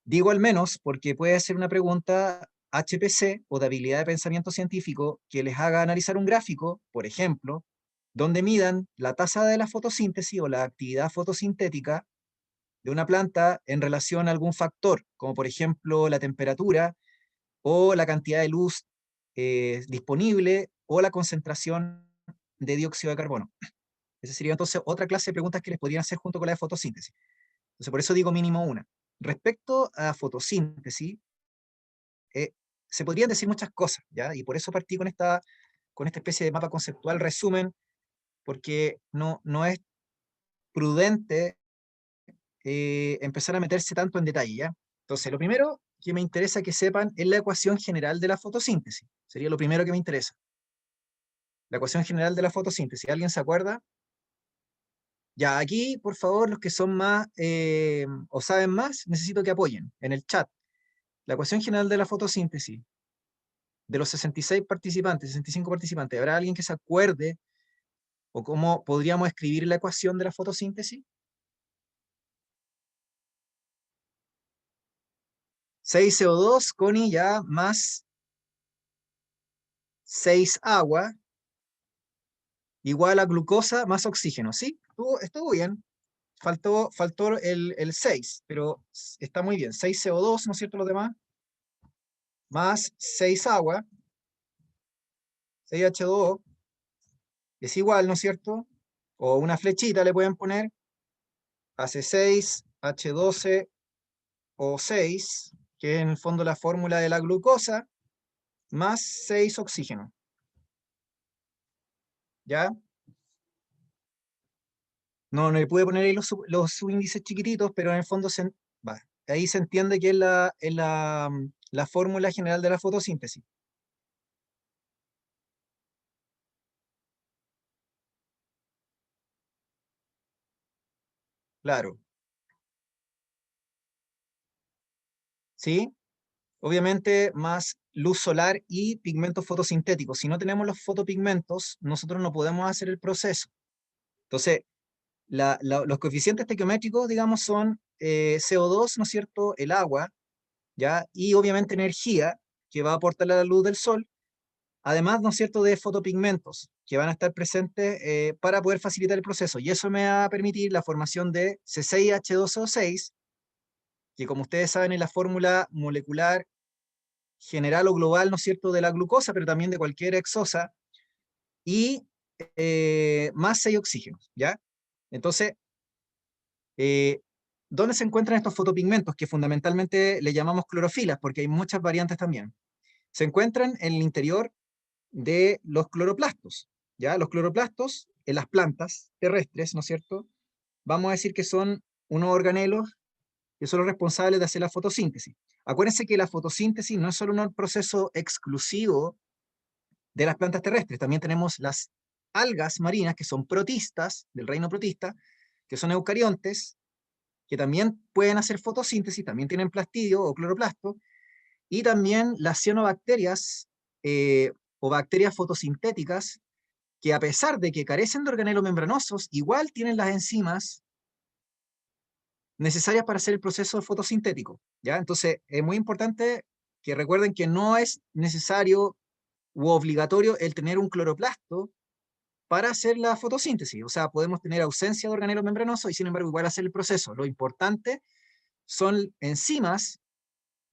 Digo al menos porque puede ser una pregunta HPC o de habilidad de pensamiento científico que les haga analizar un gráfico, por ejemplo, donde midan la tasa de la fotosíntesis o la actividad fotosintética de una planta en relación a algún factor, como por ejemplo la temperatura o la cantidad de luz disponible o la concentración de dióxido de carbono. Esa sería entonces otra clase de preguntas que les podrían hacer junto con la de fotosíntesis. Entonces, por eso digo mínimo una. Respecto a fotosíntesis, eh, se podrían decir muchas cosas, ¿ya? Y por eso partí con esta especie de mapa conceptual resumen, porque no es prudente empezar a meterse tanto en detalle, ¿ya? Entonces, lo primero que me interesa que sepan es la ecuación general de la fotosíntesis. Sería lo primero que me interesa. La ecuación general de la fotosíntesis. ¿Alguien se acuerda? Ya, aquí, por favor, los que son más o saben más, necesito que apoyen en el chat. La ecuación general de la fotosíntesis, de los 66 participantes, 65 participantes, ¿habrá alguien que se acuerde o cómo podríamos escribir la ecuación de la fotosíntesis? 6 CO2, Connie, ya, más 6 agua, igual a glucosa más oxígeno, ¿sí? Estuvo bien. Faltó el 6, pero está muy bien. 6 CO2, ¿no es cierto? Los demás, más 6 agua, 6 H2O, es igual, ¿no es cierto? O una flechita le pueden poner, hace 6 H12O6, que es en el fondo la fórmula de la glucosa, más 6 oxígeno. ¿Ya? No le pude poner ahí los subíndices chiquititos, pero en el fondo ahí se entiende que es la fórmula general de la fotosíntesis. Claro. ¿Sí? Obviamente más luz solar y pigmentos fotosintéticos. Si no tenemos los fotopigmentos, nosotros no podemos hacer el proceso. Entonces, los coeficientes estequiométricos, digamos, son CO2, ¿no es cierto? El agua, ¿ya? Y obviamente energía, que va a aportar la luz del sol, además, ¿no es cierto?, de fotopigmentos, que van a estar presentes para poder facilitar el proceso. Y eso me va a permitir la formación de C6H12O6, que como ustedes saben es la fórmula molecular general o global, ¿no es cierto?, de la glucosa, pero también de cualquier exosa, y más 6 oxígenos, ¿ya? Entonces, eh, ¿dónde se encuentran estos fotopigmentos? Que fundamentalmente le llamamos clorofilas, porque hay muchas variantes también. Se encuentran en el interior de los cloroplastos, ¿ya? Los cloroplastos en las plantas terrestres, ¿no es cierto? Vamos a decir que son unos organelos que son los responsables de hacer la fotosíntesis. Acuérdense que la fotosíntesis no es solo un proceso exclusivo de las plantas terrestres, también tenemos las algas marinas, que son protistas, del reino protista, que son eucariontes, que también pueden hacer fotosíntesis, también tienen plastidio o cloroplasto, y también las cianobacterias o bacterias fotosintéticas, que a pesar de que carecen de organelos membranosos, igual tienen las enzimas necesarias para hacer el proceso fotosintético, ¿ya? Entonces, es muy importante que recuerden que no es necesario u obligatorio el tener un cloroplasto para hacer la fotosíntesis. O sea, podemos tener ausencia de organelos membranosos y sin embargo igual hacer el proceso. Lo importante son enzimas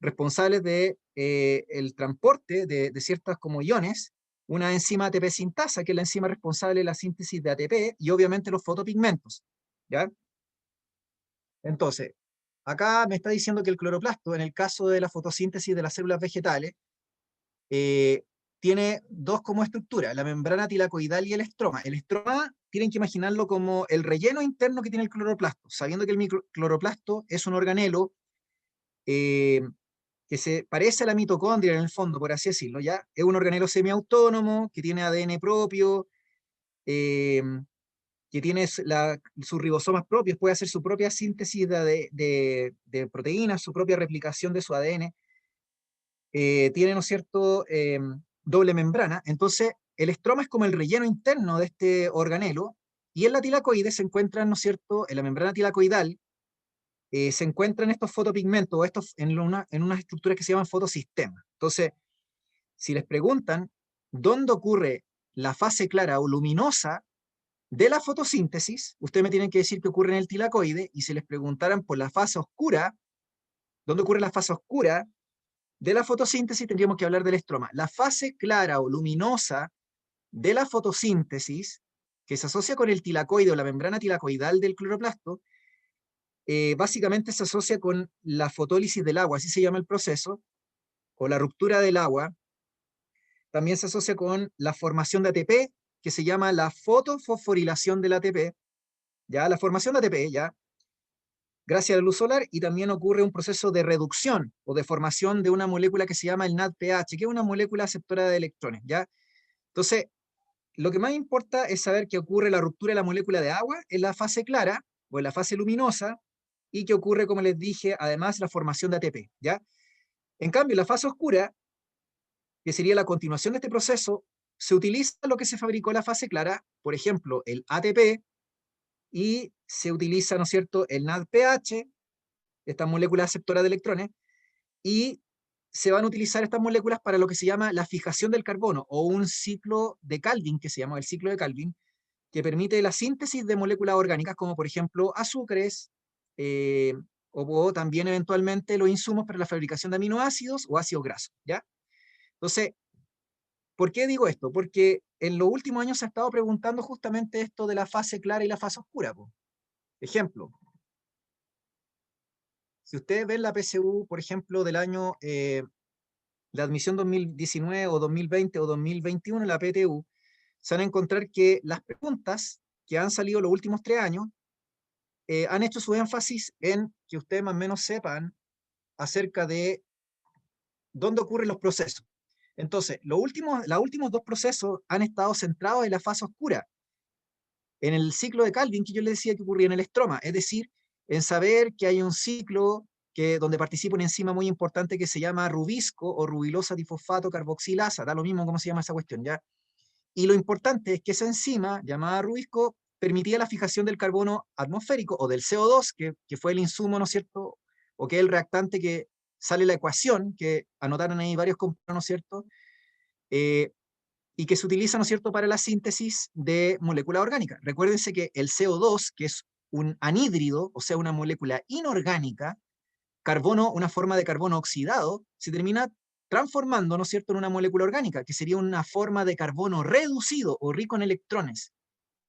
responsables de el transporte de ciertas como iones, una enzima ATP sintasa, que es la enzima responsable de la síntesis de ATP, y obviamente los fotopigmentos, ¿ya? Entonces, acá me está diciendo que el cloroplasto, en el caso de la fotosíntesis de las células vegetales, eh, tiene dos como estructura, la membrana tilacoidal y el estroma. El estroma tienen que imaginarlo como el relleno interno que tiene el cloroplasto, sabiendo que el cloroplasto es un organelo eh, que se parece a la mitocondria en el fondo, por así decirlo, ¿ya? Es un organelo semiautónomo, que tiene ADN propio, eh, que tiene sus ribosomas propios, puede hacer su propia síntesis de proteínas, su propia replicación de su ADN, tiene, ¿no es cierto?, doble membrana. Entonces, el estroma es como el relleno interno de este organelo, y en la tilacoide se encuentran, ¿no es cierto?, en la membrana tilacoidal, se encuentran estos fotopigmentos, estos en unas estructuras que se llaman fotosistemas. Entonces, si les preguntan dónde ocurre la fase clara o luminosa de la fotosíntesis, ustedes me tienen que decir que ocurre en el tilacoide, y si les preguntaran por la fase oscura, ¿dónde ocurre la fase oscura de la fotosíntesis? Tendríamos que hablar del estroma. La fase clara o luminosa de la fotosíntesis, que se asocia con el tilacoide o la membrana tilacoidal del cloroplasto, básicamente se asocia con la fotólisis del agua, así se llama el proceso, o la ruptura del agua. También se asocia con la formación de ATP, que se llama la fotofosforilación del ATP, ya la formación de ATP, ya, gracias a la luz solar, y también ocurre un proceso de reducción o de formación de una molécula que se llama el NADPH, que es una molécula aceptora de electrones, ya. Entonces, lo que más importa es saber que ocurre la ruptura de la molécula de agua en la fase clara o en la fase luminosa, y que ocurre, como les dije, además la formación de ATP, ¿ya? En cambio, en la fase oscura, que sería la continuación de este proceso, se utiliza lo que se fabricó en la fase clara, por ejemplo, el ATP, y se utiliza, ¿no es cierto?, el NADPH, esta molécula aceptora de electrones, y se van a utilizar estas moléculas para lo que se llama la fijación del carbono, o un ciclo de Calvin, que se llama el ciclo de Calvin, que permite la síntesis de moléculas orgánicas, como por ejemplo azúcares, eh, o también eventualmente los insumos para la fabricación de aminoácidos o ácidos grasos, ¿ya? Entonces, ¿por qué digo esto? Porque en los últimos años se ha estado preguntando justamente esto de la fase clara y la fase oscura, po. Ejemplo, si ustedes ven la PSU, por ejemplo, del año de admisión 2019 o 2020 o 2021, la PTU, se van a encontrar que las preguntas que han salido los últimos 3 años han hecho su énfasis en que ustedes más o menos sepan acerca de dónde ocurren los procesos. Entonces, los últimos dos procesos han estado centrados en la fase oscura, en el ciclo de Calvin que yo les decía que ocurría en el estroma, es decir, en saber que hay un ciclo donde participa una enzima muy importante que se llama rubisco o rubilosa difosfato carboxilasa, da lo mismo cómo se llama esa cuestión, ¿ya? Y lo importante es que esa enzima, llamada rubisco, permitía la fijación del carbono atmosférico o del CO2, que fue el insumo, ¿no es cierto? O que es el reactante que sale la ecuación, que anotaron ahí varios compañeros, ¿no es cierto? Eh, y que se utiliza, ¿no es cierto?, para la síntesis de moléculas orgánicas. Recuérdense que el CO2, que es un anhídrido, o sea, una molécula inorgánica, carbono, una forma de carbono oxidado, se termina transformando, ¿no es cierto?, en una molécula orgánica, que sería una forma de carbono reducido o rico en electrones,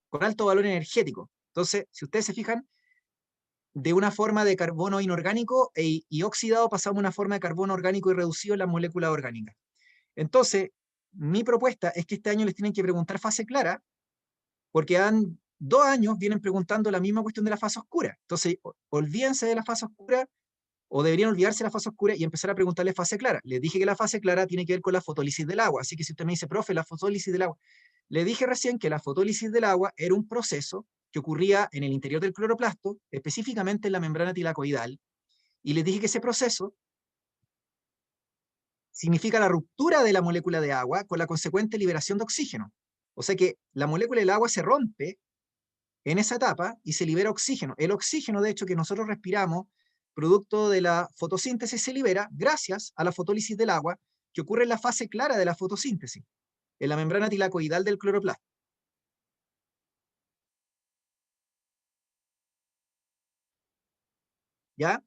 con alto valor energético. Entonces, si ustedes se fijan, de una forma de carbono inorgánico y oxidado pasamos a una forma de carbono orgánico y reducido en las moléculas orgánicas. Entonces, mi propuesta es que este año les tienen que preguntar fase clara, porque han 2 años vienen preguntando la misma cuestión de la fase oscura. Entonces, olvídense de la fase oscura, o deberían olvidarse de la fase oscura y empezar a preguntarle fase clara. Les dije que la fase clara tiene que ver con la fotólisis del agua, así que si usted me dice, profe, la fotólisis del agua, le dije recién que la fotólisis del agua era un proceso que ocurría en el interior del cloroplasto, específicamente en la membrana tilacoidal, y les dije que ese proceso significa la ruptura de la molécula de agua con la consecuente liberación de oxígeno. O sea que la molécula del agua se rompe en esa etapa y se libera oxígeno. El oxígeno, de hecho, que nosotros respiramos, producto de la fotosíntesis, se libera gracias a la fotólisis del agua, que ocurre en la fase clara de la fotosíntesis, en la membrana tilacoidal del cloroplasto. ¿Ya?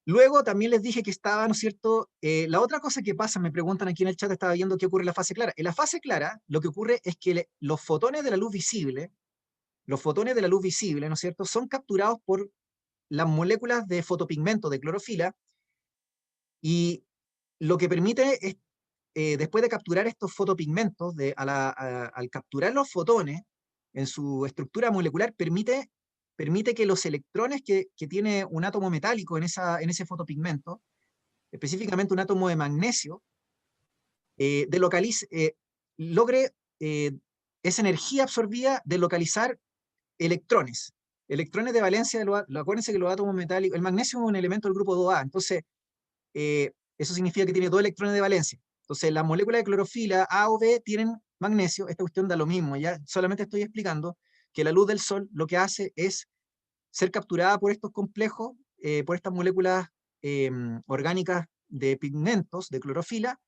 Luego también les dije que estaba, ¿no es cierto? La otra cosa que pasa, me preguntan aquí en el chat, estaba viendo qué ocurre en la fase clara. En la fase clara, lo que ocurre es que los fotones de la luz visible, ¿no es cierto?, son capturados por las moléculas de fotopigmento de clorofila, y lo que permite es, después de capturar estos fotopigmentos, al capturar los fotones en su estructura molecular, permite que los electrones que tiene un átomo metálico en ese fotopigmento, específicamente un átomo de magnesio, logre esa energía absorbida de localizar electrones. Electrones de valencia, acuérdense que los átomos metálicos, el magnesio es un elemento del grupo 2A, entonces eso significa que tiene 2 electrones de valencia. Entonces, las moléculas de clorofila A o B tienen magnesio, esta cuestión da lo mismo, ya solamente estoy explicando que la luz del sol lo que hace es ser capturada por estos complejos, por estas moléculas orgánicas de pigmentos, de clorofila,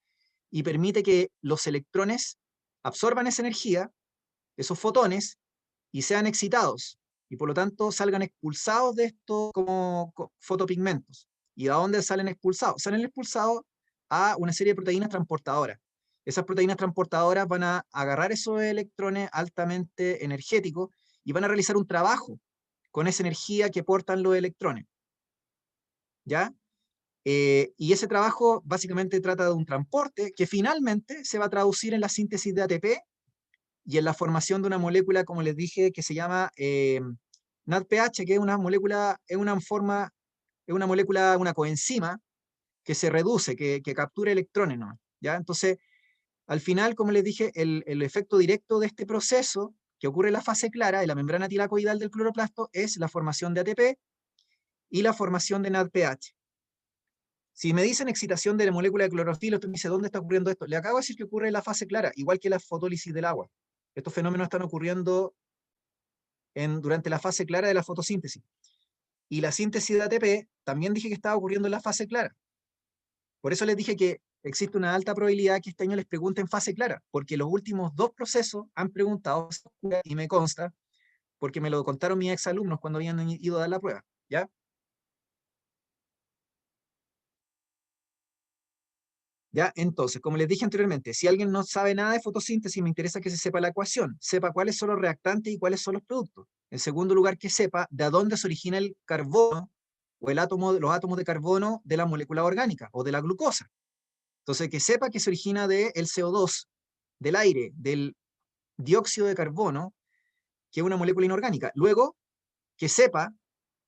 y permite que los electrones absorban esa energía, esos fotones, y sean excitados, y por lo tanto salgan expulsados de estos como fotopigmentos. ¿Y a dónde salen expulsados? Salen expulsados a una serie de proteínas transportadoras. Esas proteínas transportadoras van a agarrar esos electrones altamente energéticos y van a realizar un trabajo con esa energía que portan los electrones. ¿Ya? Y ese trabajo básicamente trata de un transporte que finalmente se va a traducir en la síntesis de ATP y en la formación de una molécula, como les dije, que se llama NADPH, que es una molécula, una coenzima que se reduce, que captura electrones, ¿no? ¿Ya? Entonces, al final, como les dije, el efecto directo de este proceso que ocurre en la fase clara de la membrana tilacoidal del cloroplasto es la formación de ATP y la formación de NADPH. Si me dicen excitación de la molécula de clorofila, usted me dice, ¿dónde está ocurriendo esto? Le acabo de decir que ocurre en la fase clara, igual que la fotólisis del agua. Estos fenómenos están ocurriendo durante la fase clara de la fotosíntesis. Y la síntesis de ATP también dije que estaba ocurriendo en la fase clara. Por eso les dije que existe una alta probabilidad que este año les pregunten fase clara, porque los últimos dos procesos han preguntado, y me consta, porque me lo contaron mis exalumnos cuando habían ido a dar la prueba. ¿Ya? ¿Ya? Entonces, como les dije anteriormente, si alguien no sabe nada de fotosíntesis, me interesa que se sepa la ecuación, sepa cuáles son los reactantes y cuáles son los productos. En segundo lugar, que sepa de dónde se origina el carbono o los átomos de carbono de la molécula orgánica o de la glucosa. Entonces, que sepa que se origina del CO2, del aire, del dióxido de carbono, que es una molécula inorgánica. Luego, que sepa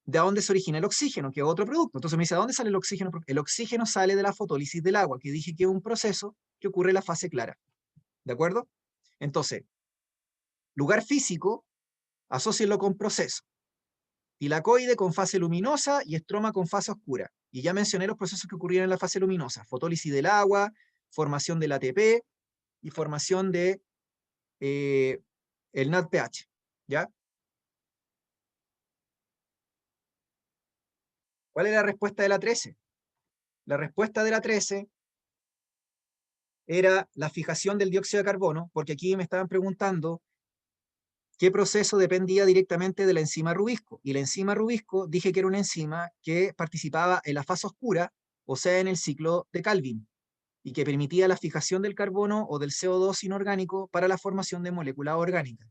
de dónde se origina el oxígeno, que es otro producto. Entonces me dice, ¿de dónde sale el oxígeno? El oxígeno sale de la fotólisis del agua, que dije que es un proceso que ocurre en la fase clara. ¿De acuerdo? Entonces, lugar físico, asócienlo con proceso. Tilacoide con fase luminosa y estroma con fase oscura. Y ya mencioné los procesos que ocurrieron en la fase luminosa. Fotólisis del agua, formación del ATP y formación de el NADPH. ¿Ya? ¿Cuál es la respuesta de la 13? La respuesta de la 13 era la fijación del dióxido de carbono, porque aquí me estaban preguntando qué proceso dependía directamente de la enzima rubisco. Y la enzima rubisco dije que era una enzima que participaba en la fase oscura, o sea, en el ciclo de Calvin, y que permitía la fijación del carbono o del CO2 inorgánico para la formación de moléculas orgánicas.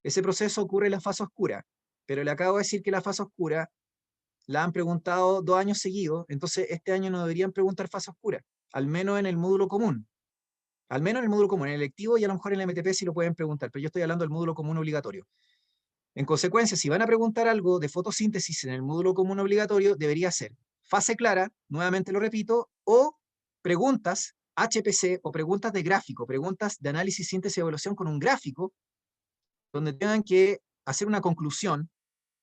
Ese proceso ocurre en la fase oscura, pero le acabo de decir que la fase oscura la han preguntado 2 años seguidos, entonces este año no deberían preguntar fase oscura, al menos en el módulo común. Al menos en el módulo común, en el electivo y a lo mejor en el MTP sí lo pueden preguntar, pero yo estoy hablando del módulo común obligatorio. En consecuencia, si van a preguntar algo de fotosíntesis en el módulo común obligatorio, debería ser fase clara, nuevamente lo repito, o preguntas HPC o preguntas de gráfico, preguntas de análisis, síntesis y evaluación con un gráfico, donde tengan que hacer una conclusión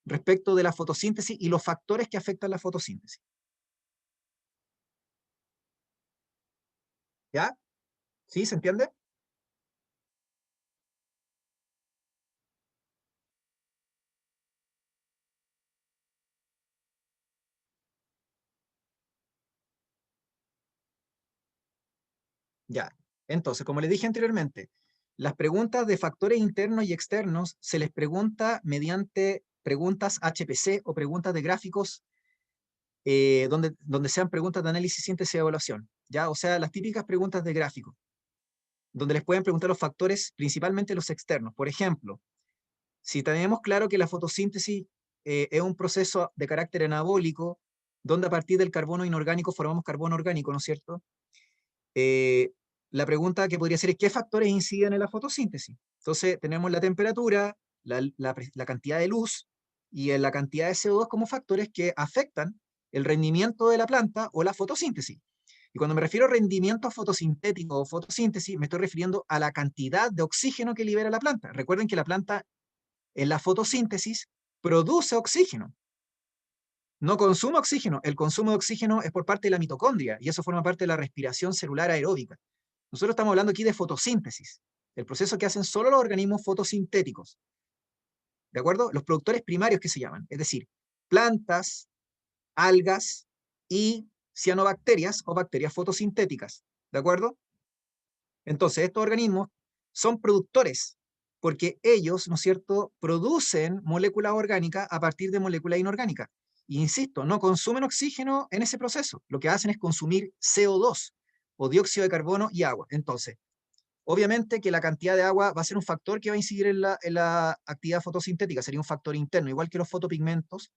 respecto de la fotosíntesis y los factores que afectan la fotosíntesis. ¿Ya? ¿Sí? ¿Se entiende? Ya. Entonces, como les dije anteriormente, las preguntas de factores internos y externos se les pregunta mediante preguntas HPC o preguntas de gráficos donde sean preguntas de análisis, síntesis y evaluación. ¿Ya? O sea, las típicas preguntas de gráfico, donde les pueden preguntar los factores, principalmente los externos. Por ejemplo, si tenemos claro que la fotosíntesis es un proceso de carácter anabólico, donde a partir del carbono inorgánico formamos carbono orgánico, ¿no es cierto? Eh, la pregunta que podría ser es, ¿qué factores inciden en la fotosíntesis? Entonces, tenemos la temperatura, la cantidad de luz y la cantidad de CO2 como factores que afectan el rendimiento de la planta o la fotosíntesis. Y cuando me refiero a rendimiento fotosintético o fotosíntesis, me estoy refiriendo a la cantidad de oxígeno que libera la planta. Recuerden que la planta en la fotosíntesis produce oxígeno, no consume oxígeno. El consumo de oxígeno es por parte de la mitocondria y eso forma parte de la respiración celular aeróbica. Nosotros estamos hablando aquí de fotosíntesis, el proceso que hacen solo los organismos fotosintéticos, ¿de acuerdo? Los productores primarios que se llaman, es decir, plantas, algas y cianobacterias o bacterias fotosintéticas. ¿De acuerdo? Entonces, estos organismos son productores, porque ellos, ¿no es cierto?, producen moléculas orgánicas a partir de moléculas inorgánicas. Y insisto, no consumen oxígeno en ese proceso. Lo que hacen es consumir CO2 o dióxido de carbono y agua. Entonces, obviamente que la cantidad de agua va a ser un factor que va a incidir en la actividad fotosintética, sería un factor interno, igual que los fotopigmentos,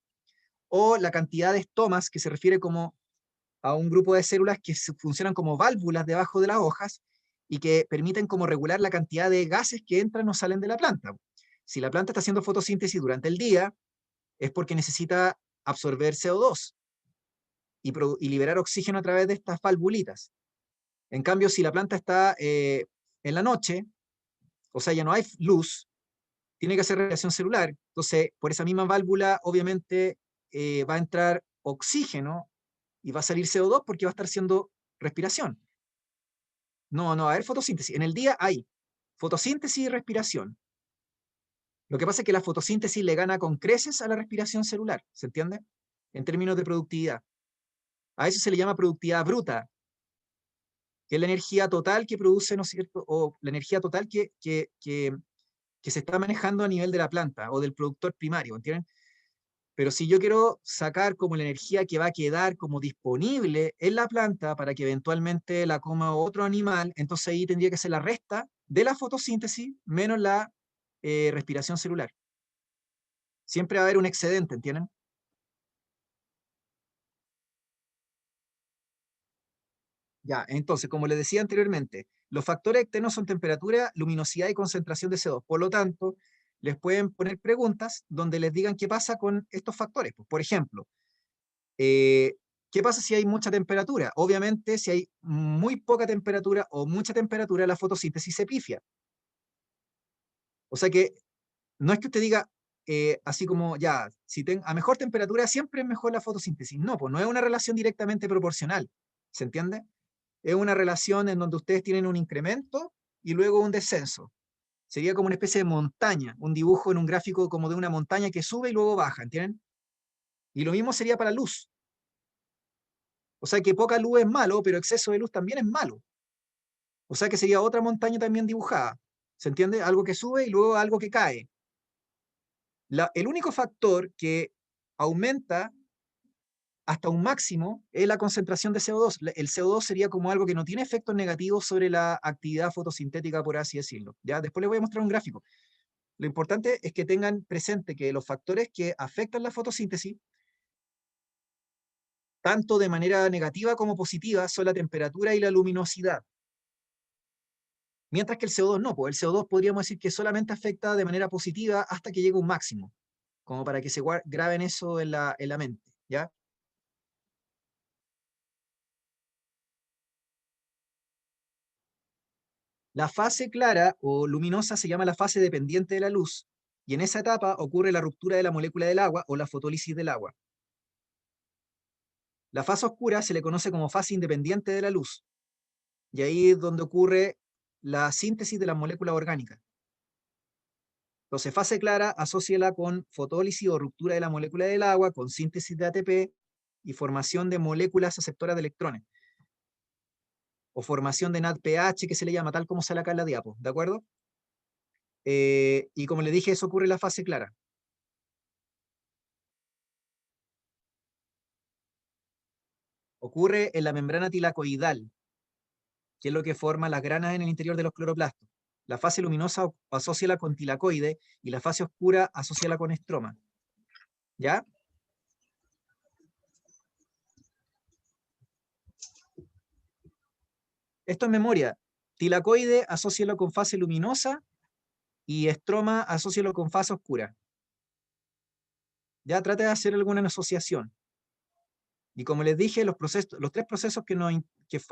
o la cantidad de estomas, que se refiere como a un grupo de células que funcionan como válvulas debajo de las hojas y que permiten como regular la cantidad de gases que entran o salen de la planta. Si la planta está haciendo fotosíntesis durante el día, es porque necesita absorber CO2 y liberar oxígeno a través de estas valvulitas. En cambio, si la planta está en la noche, o sea, ya no hay luz, tiene que hacer respiración celular. Entonces, por esa misma válvula, obviamente, va a entrar oxígeno y va a salir CO2 porque va a estar haciendo respiración. No, no va a haber fotosíntesis. En el día hay fotosíntesis y respiración. Lo que pasa es que la fotosíntesis le gana con creces a la respiración celular, ¿se entiende? En términos de productividad. A eso se le llama productividad bruta, que es la energía total que produce, ¿no es cierto? O la energía total que se está manejando a nivel de la planta o del productor primario, ¿entienden? Pero si yo quiero sacar como la energía que va a quedar como disponible en la planta para que eventualmente la coma otro animal, entonces ahí tendría que ser la resta de la fotosíntesis menos la respiración celular. Siempre va a haber un excedente, ¿entienden? Ya, entonces, como les decía anteriormente, los factores externos son temperatura, luminosidad y concentración de CO2. Por lo tanto, les pueden poner preguntas donde les digan qué pasa con estos factores. Pues, por ejemplo, Eh, ¿qué pasa si hay mucha temperatura? Obviamente, si hay muy poca temperatura o mucha temperatura, la fotosíntesis se pifia. O sea que no es que usted diga, así como, ya, si a mejor temperatura siempre es mejor la fotosíntesis. No, pues no es una relación directamente proporcional. ¿Se entiende? Es una relación en donde ustedes tienen un incremento y luego un descenso. Sería como una especie de montaña, un dibujo en un gráfico como de una montaña que sube y luego baja, ¿entienden? Y lo mismo sería para la luz. O sea que poca luz es malo, pero exceso de luz también es malo. O sea que sería otra montaña también dibujada. ¿Se entiende? Algo que sube y luego algo que cae. El único factor que aumenta hasta un máximo es la concentración de CO2. El CO2 sería como algo que no tiene efectos negativos sobre la actividad fotosintética, por así decirlo. ¿Ya? Después les voy a mostrar un gráfico. Lo importante es que tengan presente que los factores que afectan la fotosíntesis, tanto de manera negativa como positiva, son la temperatura y la luminosidad. Mientras que el CO2 no, pues el CO2 podríamos decir que solamente afecta de manera positiva hasta que llegue a un máximo, como para que se graben eso en la mente, ¿ya? La fase clara o luminosa se llama la fase dependiente de la luz, y en esa etapa ocurre la ruptura de la molécula del agua o la fotólisis del agua. La fase oscura se le conoce como fase independiente de la luz, y ahí es donde ocurre la síntesis de las moléculas orgánicas. Entonces, fase clara, asóciala con fotólisis o ruptura de la molécula del agua, con síntesis de ATP y formación de moléculas aceptoras de electrones, o formación de NADPH, que se le llama, tal como sale acá en la diapo, ¿de acuerdo? Y como le dije, eso ocurre en la fase clara. Ocurre en la membrana tilacoidal, que es lo que forma las granas en el interior de los cloroplastos. La fase luminosa asóciala con tilacoide y la fase oscura asóciala con estroma. ¿Ya? Esto es memoria. Tilacoide asócialo con fase luminosa y estroma asócialo con fase oscura. Ya trate de hacer alguna asociación. Y como les dije, los tres procesos que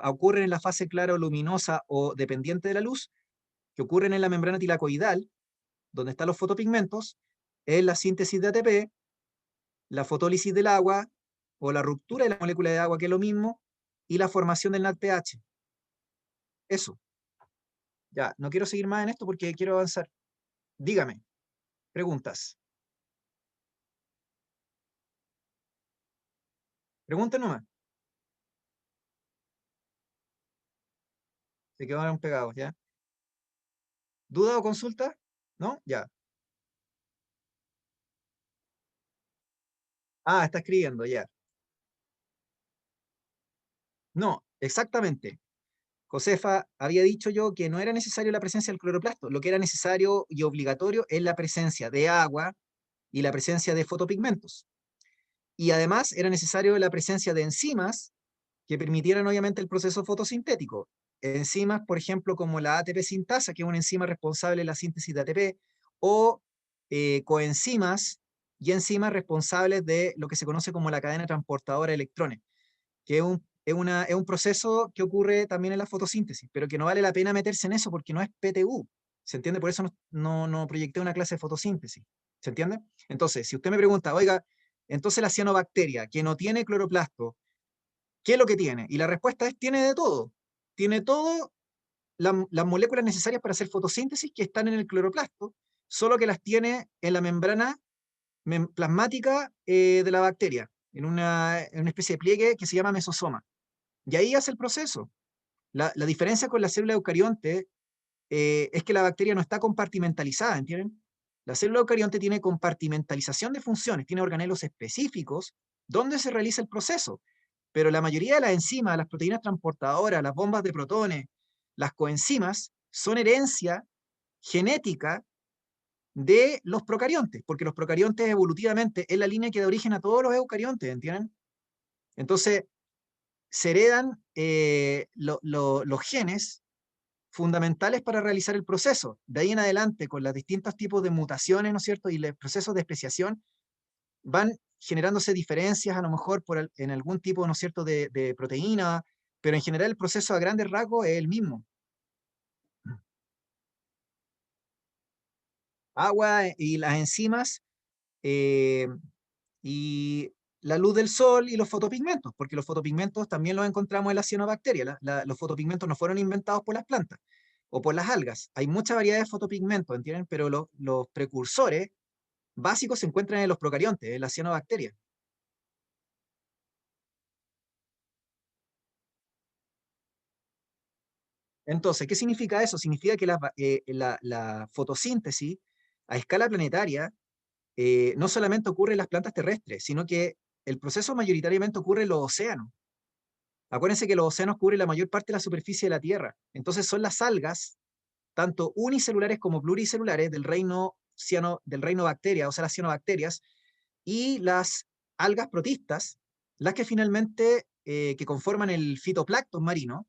ocurren en la fase clara o luminosa o dependiente de la luz, que ocurren en la membrana tilacoidal, donde están los fotopigmentos, es la síntesis de ATP, la fotólisis del agua o la ruptura de la molécula de agua, que es lo mismo, y la formación del NADPH. Eso. Ya, no quiero seguir más en esto porque quiero avanzar. Dígame, preguntas. Pregunten nomás. Se quedaron pegados, ¿ya? ¿Duda o consulta? ¿No? Ya. Ah, está escribiendo, ya. No, exactamente. Josefa, había dicho yo que no era necesario la presencia del cloroplasto. Lo que era necesario y obligatorio es la presencia de agua y la presencia de fotopigmentos. Y además era necesario la presencia de enzimas que permitieran obviamente el proceso fotosintético. Enzimas, por ejemplo, como la ATP sintasa, que es una enzima responsable de la síntesis de ATP, o coenzimas y enzimas responsables de lo que se conoce como la cadena transportadora de electrones, que es un proceso que ocurre también en la fotosíntesis, pero que no vale la pena meterse en eso porque no es PTU. ¿Se entiende? Por eso no proyecté una clase de fotosíntesis. ¿Se entiende? Entonces, si usted me pregunta, oiga, entonces la cianobacteria, que no tiene cloroplasto, ¿qué es lo que tiene? Y la respuesta es, tiene de todo. Tiene todo las moléculas necesarias para hacer fotosíntesis que están en el cloroplasto, solo que las tiene en la membrana plasmática de la bacteria, en una especie de pliegue que se llama mesosoma. Y ahí hace el proceso. La diferencia con la célula eucarionte es que la bacteria no está compartimentalizada, ¿entienden? La célula eucarionte tiene compartimentalización de funciones, tiene organelos específicos donde se realiza el proceso, pero la mayoría de las enzimas, las proteínas transportadoras, las bombas de protones, las coenzimas, son herencia genética de los procariontes, porque los procariontes evolutivamente es la línea que da origen a todos los eucariontes, ¿entienden? Entonces, se heredan los genes fundamentales para realizar el proceso. De ahí en adelante, con los distintos tipos de mutaciones, ¿no es cierto? Y los procesos de especiación, van generándose diferencias a lo mejor en algún tipo, ¿no es cierto?, de proteína, pero en general el proceso a grandes rasgos es el mismo. Agua y las enzimas eh, y la luz del sol y los fotopigmentos, porque los fotopigmentos también los encontramos en la cianobacteria. Los fotopigmentos no fueron inventados por las plantas o por las algas. Hay mucha variedad de fotopigmentos, ¿entienden? Pero los precursores básicos se encuentran en los procariontes, en la cianobacteria. Entonces, ¿qué significa eso? Significa que la fotosíntesis a escala planetaria no solamente ocurre en las plantas terrestres, sino que el proceso mayoritariamente ocurre en los océanos. Acuérdense que los océanos cubren la mayor parte de la superficie de la Tierra. Entonces son las algas, tanto unicelulares como pluricelulares, del reino bacteria, o sea, las cianobacterias, y las algas protistas, las que finalmente, que conforman el fitoplancton marino,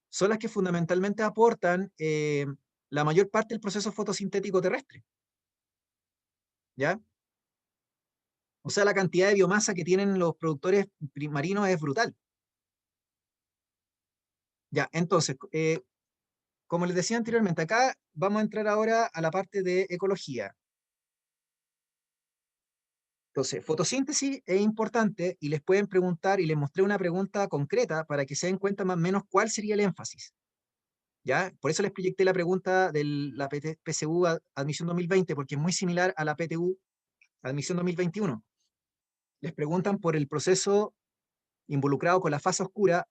son las que fundamentalmente aportan la mayor parte del proceso fotosintético terrestre, ¿ya? O sea, la cantidad de biomasa que tienen los productores marinos es brutal. Ya, entonces, como les decía anteriormente, acá vamos a entrar ahora a la parte de ecología. Entonces, fotosíntesis es importante y les pueden preguntar, y les mostré una pregunta concreta para que se den cuenta más o menos cuál sería el énfasis. ¿Ya? Por eso les proyecté la pregunta de la PSU Admisión 2020, porque es muy similar a la PTU Admisión 2021. Les preguntan por el proceso involucrado con la fase oscura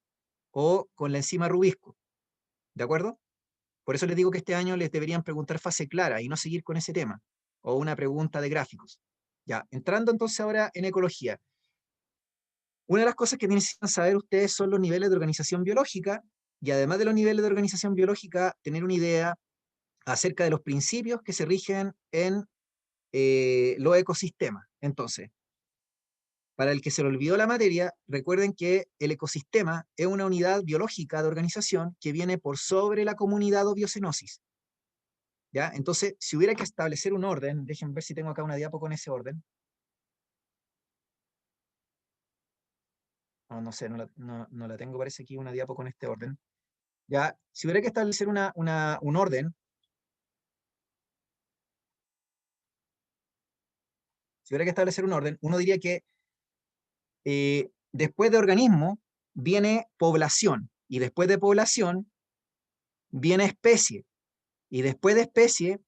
o con la enzima Rubisco. ¿De acuerdo? Por eso les digo que este año les deberían preguntar fase clara y no seguir con ese tema, o una pregunta de gráficos. Ya, entrando entonces ahora en ecología. Una de las cosas que necesitan saber ustedes son los niveles de organización biológica y además de los niveles de organización biológica, tener una idea acerca de los principios que se rigen en los ecosistemas. Entonces, para el que se le olvidó la materia, recuerden que el ecosistema es una unidad biológica de organización que viene por sobre la comunidad o biocenosis. ¿Ya? Entonces, si hubiera que establecer un orden, déjenme ver si tengo acá una diapo con ese orden. No sé, no la tengo, parece aquí una diapo con este orden. Ya, si hubiera que establecer un orden, si hubiera que establecer un orden, uno diría que después de organismo viene población, y después de población viene especie, y después de especie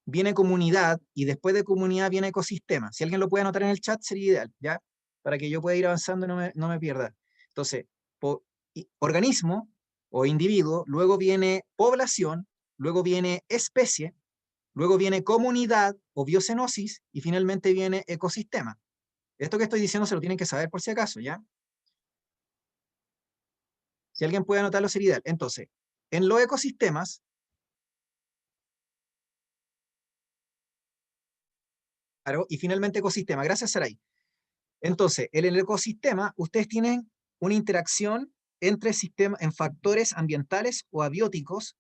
viene comunidad, y después de comunidad viene ecosistema. Si alguien lo puede anotar en el chat, sería ideal, ¿ya? para que yo pueda ir avanzando y no me pierda. Entonces, organismo o individuo, luego viene población, luego viene especie, luego viene comunidad o biocenosis y finalmente viene ecosistema. Esto que estoy diciendo se lo tienen que saber por si acaso, ¿ya? Si alguien puede anotarlo sería ideal. Entonces, en los ecosistemas, claro, y finalmente ecosistema. Gracias, Saray. Entonces, en el ecosistema, ustedes tienen una interacción entre sistemas, en factores ambientales o abióticos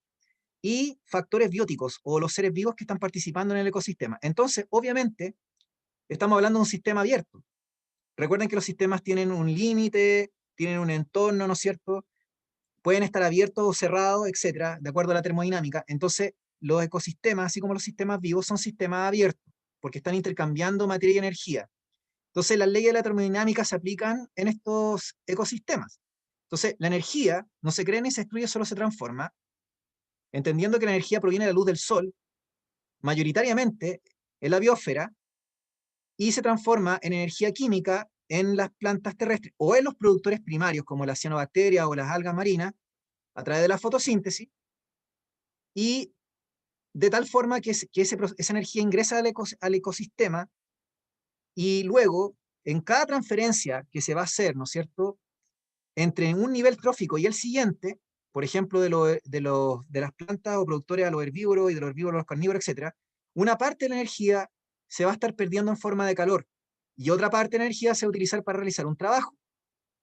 y factores bióticos o los seres vivos que están participando en el ecosistema. Entonces, obviamente, estamos hablando de un sistema abierto. Recuerden que los sistemas tienen un límite, tienen un entorno, ¿no es cierto? Pueden estar abiertos o cerrados, etcétera, de acuerdo a la termodinámica. Entonces, los ecosistemas, así como los sistemas vivos, son sistemas abiertos, porque están intercambiando materia y energía. Entonces, las leyes de la termodinámica se aplican en estos ecosistemas. Entonces, la energía no se crea ni se destruye, solo se transforma, entendiendo que la energía proviene de la luz del sol, mayoritariamente en la biosfera, y se transforma en energía química en las plantas terrestres o en los productores primarios, como las cianobacterias o las algas marinas, a través de la fotosíntesis, y de tal forma que, esa energía ingresa al ecosistema y luego, en cada transferencia que se va a hacer, ¿no es cierto?, entre un nivel trófico y el siguiente, por ejemplo, de las plantas o productores a los herbívoros y de los herbívoros a los carnívoros, etc., una parte de la energía se va a estar perdiendo en forma de calor y otra parte de la energía se va a utilizar para realizar un trabajo.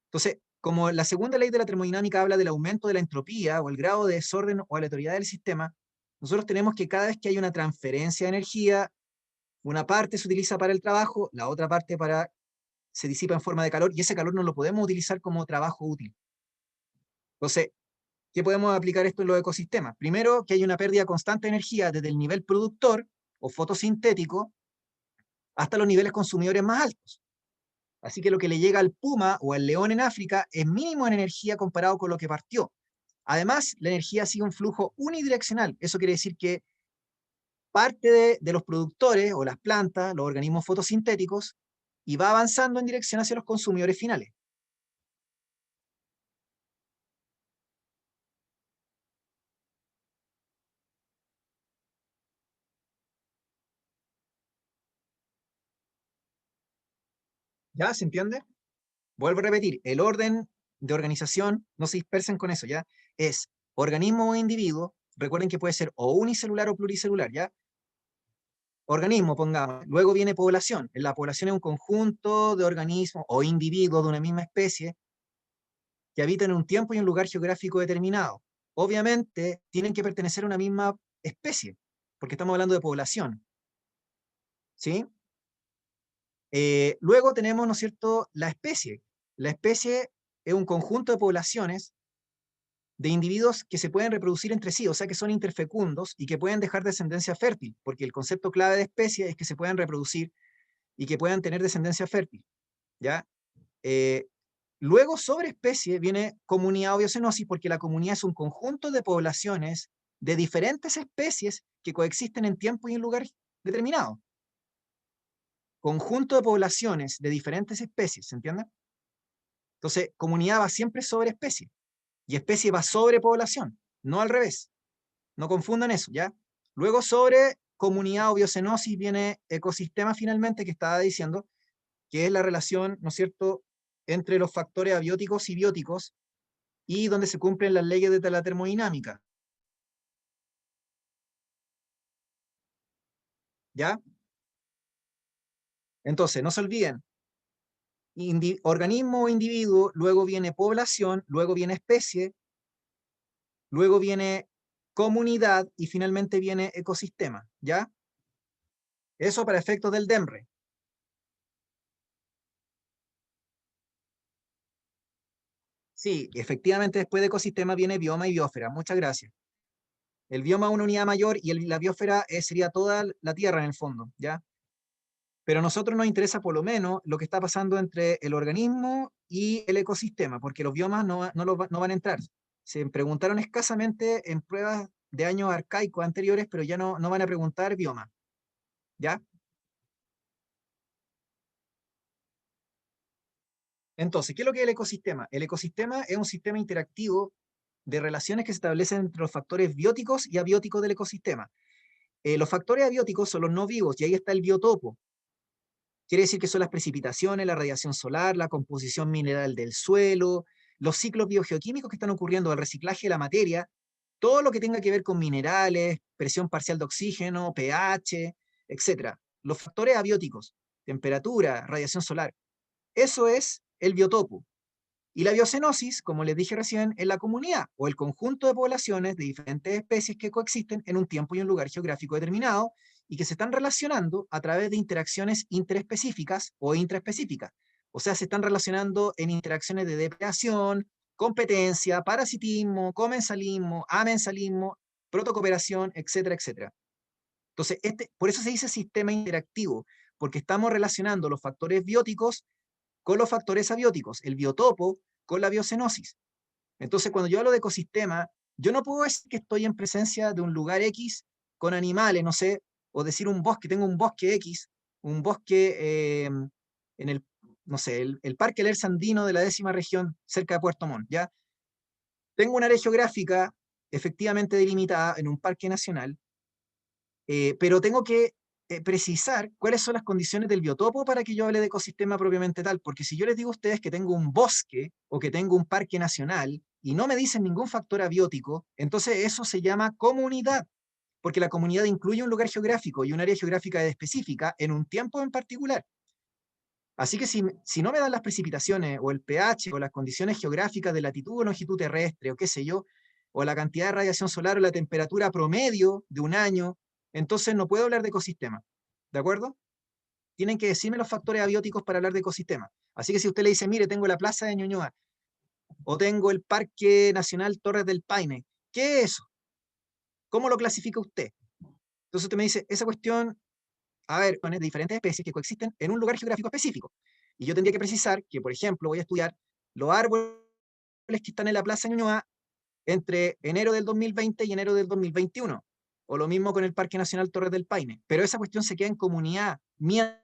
Entonces, como la segunda ley de la termodinámica habla del aumento de la entropía o el grado de desorden o aleatoriedad del sistema, nosotros tenemos que cada vez que hay una transferencia de energía, una parte se utiliza para el trabajo, la otra parte se disipa en forma de calor y ese calor no lo podemos utilizar como trabajo útil. Entonces, ¿qué podemos aplicar esto en los ecosistemas? Primero, que hay una pérdida constante de energía desde el nivel productor o fotosintético hasta los niveles consumidores más altos. Así que lo que le llega al puma o al león en África es mínimo en energía comparado con lo que partió. Además, la energía sigue un flujo unidireccional. Eso quiere decir que parte de los productores o las plantas, los organismos fotosintéticos, y va avanzando en dirección hacia los consumidores finales. ¿Ya? ¿Se entiende? Vuelvo a repetir, el orden de organización, no se dispersen con eso, ¿ya? Es organismo o individuo, recuerden que puede ser o unicelular o pluricelular, ¿ya? Organismo, pongamos. Luego viene población. La población es un conjunto de organismos o individuos de una misma especie que habitan en un tiempo y un lugar geográfico determinado. Obviamente, tienen que pertenecer a una misma especie, porque estamos hablando de población, ¿sí? Luego tenemos, ¿no es cierto?, la especie. La especie es un conjunto de poblaciones de individuos que se pueden reproducir entre sí, o sea que son interfecundos y que pueden dejar descendencia fértil, porque el concepto clave de especie es que se puedan reproducir y que puedan tener descendencia fértil, ¿ya? Eh, Luego, sobre especie, viene comunidad o biocenosis, porque la comunidad es un conjunto de poblaciones de diferentes especies que coexisten en tiempo y en lugar determinado. Conjunto de poblaciones de diferentes especies, ¿se entiende? Entonces, comunidad va siempre sobre especie y especie va sobre población, no al revés. No confundan eso, ¿ya? Luego sobre comunidad o biocenosis viene ecosistema finalmente, que estaba diciendo, que es la relación, ¿no es cierto?, entre los factores abióticos y bióticos y donde se cumplen las leyes de la termodinámica, ¿ya? Entonces, no se olviden, organismo o individuo, luego viene población, luego viene especie, luego viene comunidad y finalmente viene ecosistema, ¿ya? Eso para efectos del DEMRE. Sí, efectivamente después de ecosistema viene bioma y biosfera. Muchas gracias. El bioma es una unidad mayor y la biosfera sería toda la Tierra en el fondo, ¿ya? Pero a nosotros nos interesa por lo menos lo que está pasando entre el organismo y el ecosistema, porque los biomas no van a entrar. Se preguntaron escasamente en pruebas de años arcaicos anteriores, pero ya no van a preguntar bioma, ¿ya? Entonces, ¿qué es lo que es el ecosistema? El ecosistema es un sistema interactivo de relaciones que se establecen entre los factores bióticos y abióticos del ecosistema. Los factores abióticos son los no vivos, y ahí está el biotopo. Quiere decir que son las precipitaciones, la radiación solar, la composición mineral del suelo, los ciclos biogeoquímicos que están ocurriendo, el reciclaje de la materia, todo lo que tenga que ver con minerales, presión parcial de oxígeno, pH, etc. Los factores abióticos, temperatura, radiación solar, eso es el biotopo. Y la biocenosis, como les dije recién, es la comunidad o el conjunto de poblaciones de diferentes especies que coexisten en un tiempo y un lugar geográfico determinado y que se están relacionando a través de interacciones interespecíficas o intraespecíficas. O sea, se están relacionando en interacciones de depredación, competencia, parasitismo, comensalismo, amensalismo, protocooperación, etcétera, etcétera. Entonces, por eso se dice sistema interactivo, porque estamos relacionando los factores bióticos con los factores abióticos, el biotopo con la biocenosis. Entonces, cuando yo hablo de ecosistema, yo no puedo decir que estoy en presencia de un lugar X con animales, no sé, o decir un bosque, tengo un bosque X, un bosque en el, no sé, el Parque Lerce Andino de la 10ª región, cerca de Puerto Montt, ¿ya? Tengo una área geográfica efectivamente delimitada en un parque nacional, pero tengo que precisar cuáles son las condiciones del biotopo para que yo hable de ecosistema propiamente tal, porque si yo les digo a ustedes que tengo un bosque o que tengo un parque nacional y no me dicen ningún factor abiótico, entonces eso se llama comunidad, porque la comunidad incluye un lugar geográfico y un área geográfica específica en un tiempo en particular. Así que si no me dan las precipitaciones o el pH o las condiciones geográficas de latitud o longitud terrestre o qué sé yo, o la cantidad de radiación solar o la temperatura promedio de un año, entonces no puedo hablar de ecosistema. ¿De acuerdo? Tienen que decirme los factores abióticos para hablar de ecosistema. Así que si usted le dice, mire, tengo la plaza de Ñuñoa o tengo el Parque Nacional Torres del Paine, ¿qué es eso? ¿Cómo lo clasifica usted? Entonces usted me dice, esa cuestión, a ver, de diferentes especies que coexisten en un lugar geográfico específico. Y yo tendría que precisar que, por ejemplo, voy a estudiar los árboles que están en la Plaza Ñuñoa entre enero del 2020 y enero del 2021. O lo mismo con el Parque Nacional Torres del Paine. Pero esa cuestión se queda en comunidad mientras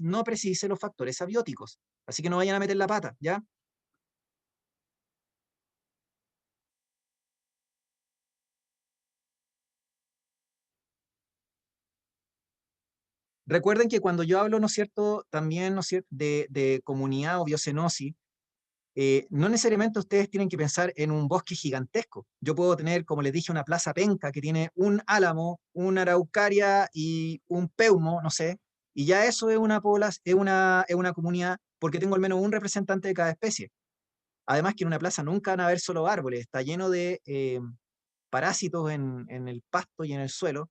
no precise los factores abióticos. Así que no vayan a meter la pata, ¿ya? Recuerden que cuando yo hablo, ¿no es cierto?, también, ¿no es cierto?, de comunidad o biocenosis, no necesariamente ustedes tienen que pensar en un bosque gigantesco. Yo puedo tener, como les dije, una plaza penca que tiene un álamo, una araucaria y un peumo, no sé, y ya eso es una población, es una comunidad, porque tengo al menos un representante de cada especie. Además que en una plaza nunca van a haber solo árboles, está lleno de parásitos en el pasto y en el suelo,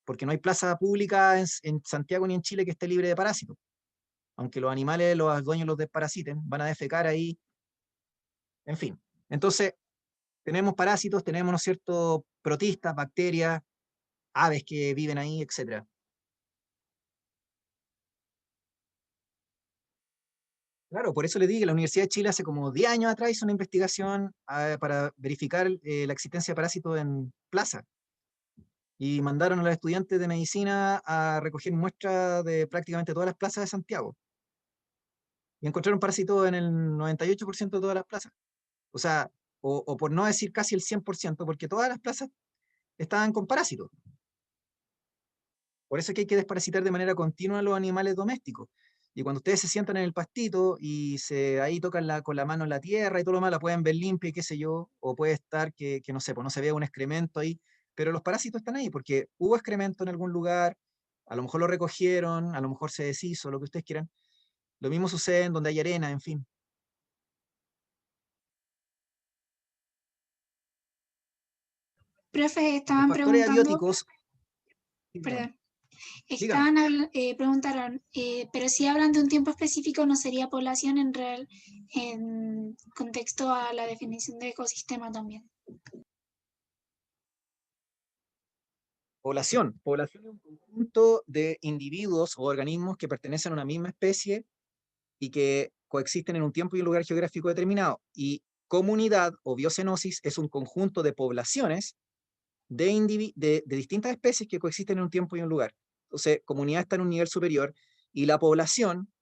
porque no hay plaza pública en Santiago ni en Chile que esté libre de parásitos. Aunque los animales, los dueños los desparasiten, van a defecar ahí, en fin. Entonces, tenemos parásitos, tenemos, ¿no es cierto?, protistas, bacterias, aves que viven ahí, etcétera. Claro, por eso le dije que la Universidad de Chile hace como 10 años atrás hizo una investigación para verificar la existencia de parásitos en plaza. Y mandaron a los estudiantes de medicina a recoger muestras de prácticamente todas las plazas de Santiago. Y encontraron parásitos en el 98% de todas las plazas. O sea, o por no decir casi el 100%, porque todas las plazas estaban con parásitos. Por eso es que hay que desparasitar de manera continua a los animales domésticos. Y cuando ustedes se sientan en el pastito y ahí tocan con la mano en la tierra y todo lo demás, la pueden ver limpia y qué sé yo, o puede estar que no sé, pues no se vea un excremento ahí, pero los parásitos están ahí porque hubo excremento en algún lugar, a lo mejor lo recogieron, a lo mejor se deshizo, lo que ustedes quieran. Lo mismo sucede en donde hay arena, en fin. Profe, Los estaban factores preguntando, abióticos, sí, dígame, perdón, dígame. preguntaron, pero si hablan de un tiempo específico, ¿no sería población en contexto a la definición de ecosistema también? Población. Población es un conjunto de individuos o organismos que pertenecen a una misma especie y que coexisten en un tiempo y un lugar geográfico determinado. Y comunidad o biocenosis es un conjunto de poblaciones de distintas especies que coexisten en un tiempo y un lugar. Entonces, comunidad está en un nivel superior y la población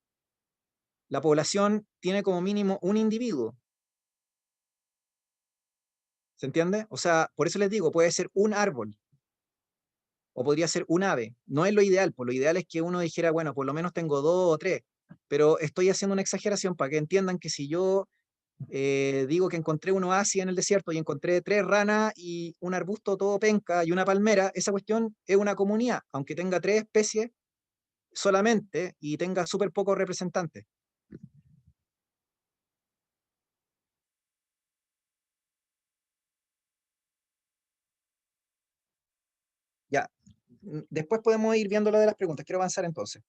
la población tiene como mínimo un individuo. ¿Se entiende? O sea, por eso les digo, puede ser un árbol o podría ser un ave. No es lo ideal, pues lo ideal es que uno dijera, bueno, por lo menos tengo dos o tres, pero estoy haciendo una exageración para que entiendan que si yo digo que encontré un oasis en el desierto y encontré tres ranas y un arbusto todo penca y una palmera, esa cuestión es una comunidad, aunque tenga tres especies solamente y tenga súper pocos representantes. Ya, después podemos ir viendo lo de las preguntas. Quiero avanzar entonces.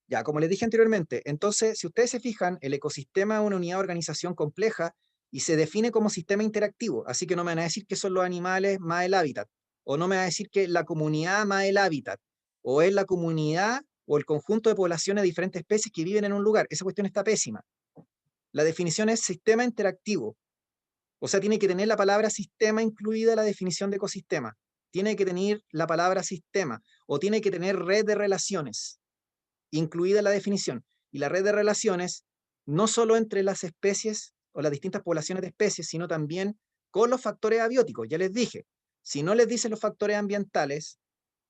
Ya, como les dije anteriormente, entonces, si ustedes se fijan, el ecosistema es una unidad de organización compleja y se define como sistema interactivo, así que no me van a decir que son los animales más el hábitat, o no me van a decir que la comunidad más el hábitat, o es la comunidad o el conjunto de poblaciones de diferentes especies que viven en un lugar. Esa cuestión está pésima. La definición es sistema interactivo, o sea, tiene que tener la palabra sistema incluida en la definición de ecosistema, tiene que tener la palabra sistema, o tiene que tener red de relaciones incluida la definición. Y la red de relaciones, no solo entre las especies o las distintas poblaciones de especies, sino también con los factores abióticos. Ya les dije, si no les dicen los factores ambientales,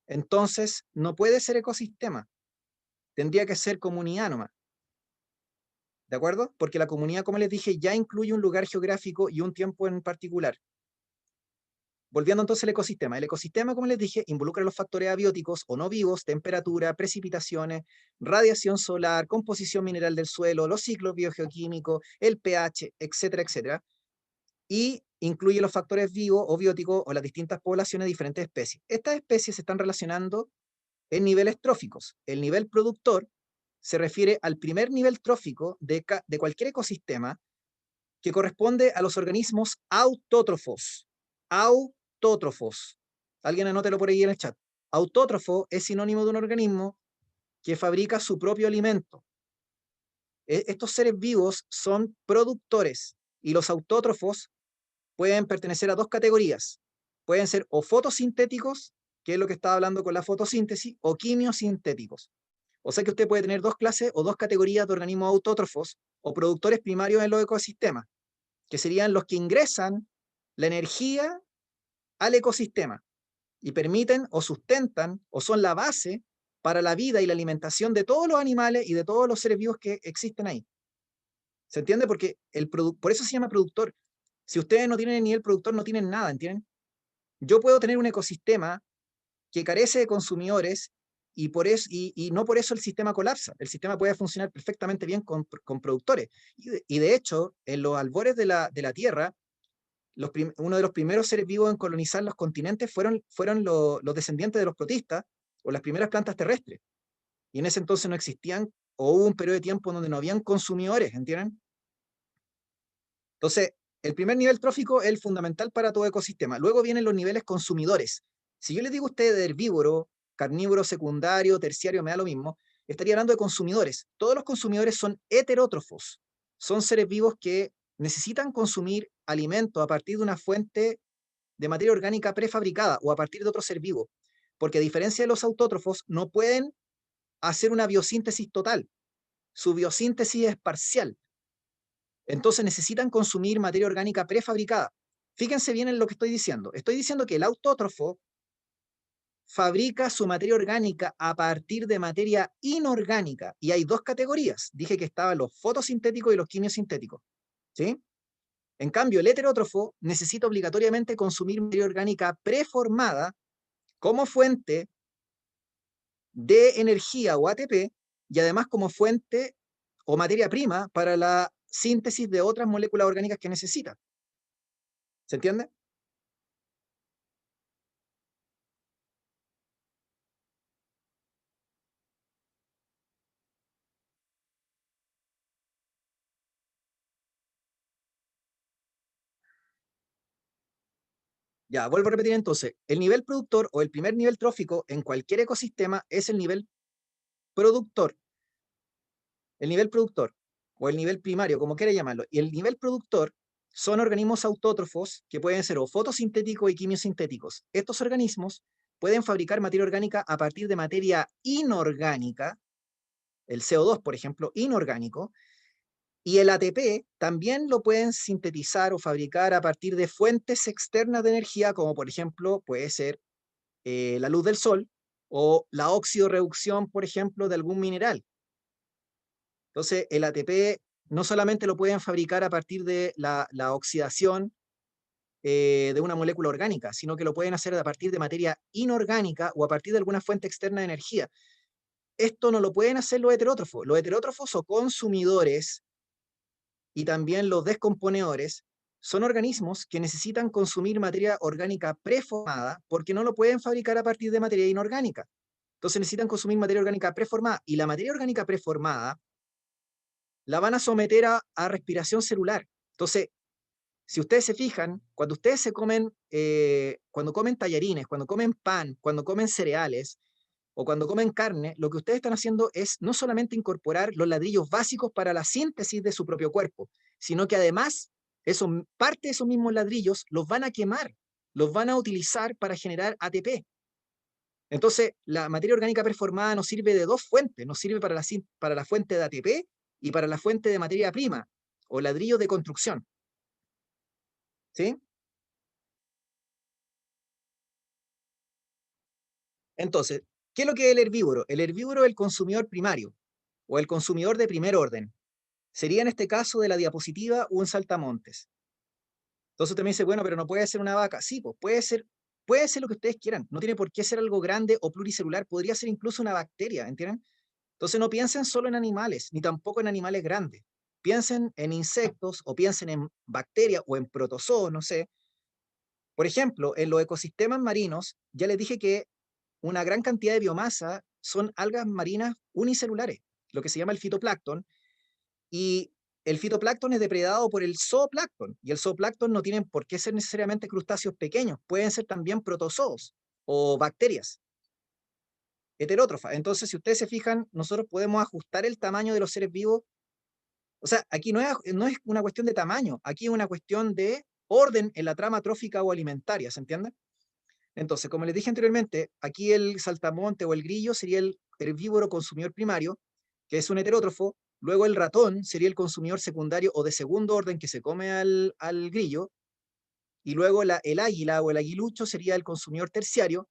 entonces no puede ser ecosistema. Tendría que ser comunidad nomás. ¿De acuerdo? Porque la comunidad, como les dije, ya incluye un lugar geográfico y un tiempo en particular. Volviendo entonces al ecosistema. El ecosistema, como les dije, involucra los factores abióticos o no vivos, temperatura, precipitaciones, radiación solar, composición mineral del suelo, los ciclos biogeoquímicos, el pH, etcétera, etcétera. Y incluye los factores vivos o bióticos o las distintas poblaciones de diferentes especies. Estas especies se están relacionando en niveles tróficos. El nivel productor se refiere al primer nivel trófico de cualquier ecosistema que corresponde a los organismos autótrofos. Autótrofos. Alguien anótelo por ahí en el chat. Autótrofo es sinónimo de un organismo que fabrica su propio alimento. Estos seres vivos son productores y los autótrofos pueden pertenecer a dos categorías. Pueden ser o fotosintéticos, que es lo que estaba hablando con la fotosíntesis, o quimiosintéticos. O sea que usted puede tener dos clases o dos categorías de organismos autótrofos o productores primarios en los ecosistemas, que serían los que ingresan la energía al ecosistema y permiten o sustentan o son la base para la vida y la alimentación de todos los animales y de todos los seres vivos que existen ahí. ¿Se entiende? Porque por eso se llama productor. Si ustedes no tienen ni el productor, no tienen nada, ¿entienden? Yo puedo tener un ecosistema que carece de consumidores y no por eso el sistema colapsa. El sistema puede funcionar perfectamente bien con productores. Y de hecho, en los albores de la Tierra, uno de los primeros seres vivos en colonizar los continentes fueron los descendientes de los protistas o las primeras plantas terrestres. Y en ese entonces no existían, o hubo un periodo de tiempo donde no habían consumidores, ¿entienden? Entonces, el primer nivel trófico es el fundamental para todo ecosistema. Luego vienen los niveles consumidores. Si yo les digo a ustedes de herbívoro, carnívoro secundario, terciario, me da lo mismo, estaría hablando de consumidores. Todos los consumidores son heterótrofos. Son seres vivos que necesitan consumir alimento a partir de una fuente de materia orgánica prefabricada o a partir de otro ser vivo. Porque a diferencia de los autótrofos, no pueden hacer una biosíntesis total. Su biosíntesis es parcial. Entonces necesitan consumir materia orgánica prefabricada. Fíjense bien en lo que estoy diciendo. Estoy diciendo que el autótrofo fabrica su materia orgánica a partir de materia inorgánica. Y hay dos categorías. Dije que estaban los fotosintéticos y los quimiosintéticos. ¿Sí? En cambio, el heterótrofo necesita obligatoriamente consumir materia orgánica preformada como fuente de energía o ATP y además como fuente o materia prima para la síntesis de otras moléculas orgánicas que necesita. ¿Se entiende? Ya, vuelvo a repetir entonces. El nivel productor o el primer nivel trófico en cualquier ecosistema es el nivel productor. El nivel productor o el nivel primario, como quiera llamarlo. Y el nivel productor son organismos autótrofos que pueden ser o fotosintéticos y quimiosintéticos. Estos organismos pueden fabricar materia orgánica a partir de materia inorgánica el CO2, por ejemplo, inorgánico, y el ATP también lo pueden sintetizar o fabricar a partir de fuentes externas de energía, como por ejemplo puede ser la luz del sol o la oxidorreducción, por ejemplo, de algún mineral. Entonces, el ATP no solamente lo pueden fabricar a partir de la oxidación de una molécula orgánica, sino que lo pueden hacer a partir de materia inorgánica o a partir de alguna fuente externa de energía. Esto no lo pueden hacer los heterótrofos. Los heterótrofos o consumidores y también los descomponedores son organismos que necesitan consumir materia orgánica preformada porque no lo pueden fabricar a partir de materia inorgánica. Entonces necesitan consumir materia orgánica preformada y la materia orgánica preformada la van a someter a respiración celular. Entonces, si ustedes se fijan, cuando ustedes cuando comen tallarines, cuando comen pan, cuando comen cereales o cuando comen carne, lo que ustedes están haciendo es no solamente incorporar los ladrillos básicos para la síntesis de su propio cuerpo, sino que además parte de esos mismos ladrillos los van a quemar, los van a utilizar para generar ATP. Entonces, la materia orgánica preformada nos sirve de dos fuentes, nos sirve para la fuente de ATP y para la fuente de materia prima o ladrillos de construcción. ¿Sí? Entonces, ¿qué es lo que es el herbívoro? El herbívoro es el consumidor primario o el consumidor de primer orden. Sería en este caso de la diapositiva un saltamontes. Entonces usted me dice, bueno, pero no puede ser una vaca. Sí, pues puede ser lo que ustedes quieran. No tiene por qué ser algo grande o pluricelular. Podría ser incluso una bacteria, ¿entienden? Entonces no piensen solo en animales, ni tampoco en animales grandes. Piensen en insectos o piensen en bacterias o en protozoos, no sé. Por ejemplo, en los ecosistemas marinos, ya les dije que una gran cantidad de biomasa son algas marinas unicelulares, lo que se llama el fitoplancton, y el fitoplancton es depredado por el zooplancton, y el zooplancton no tienen por qué ser necesariamente crustáceos pequeños, pueden ser también protozoos o bacterias heterótrofas. Entonces, si ustedes se fijan, nosotros podemos ajustar el tamaño de los seres vivos. O sea, aquí no es una cuestión de tamaño, aquí es una cuestión de orden en la trama trófica o alimentaria, ¿se entiende? Entonces, como les dije anteriormente, aquí el saltamonte o el grillo sería el herbívoro consumidor primario, que es un heterótrofo. Luego el ratón sería el consumidor secundario o de segundo orden que se come al grillo. Y luego el águila o el aguilucho sería el consumidor terciario,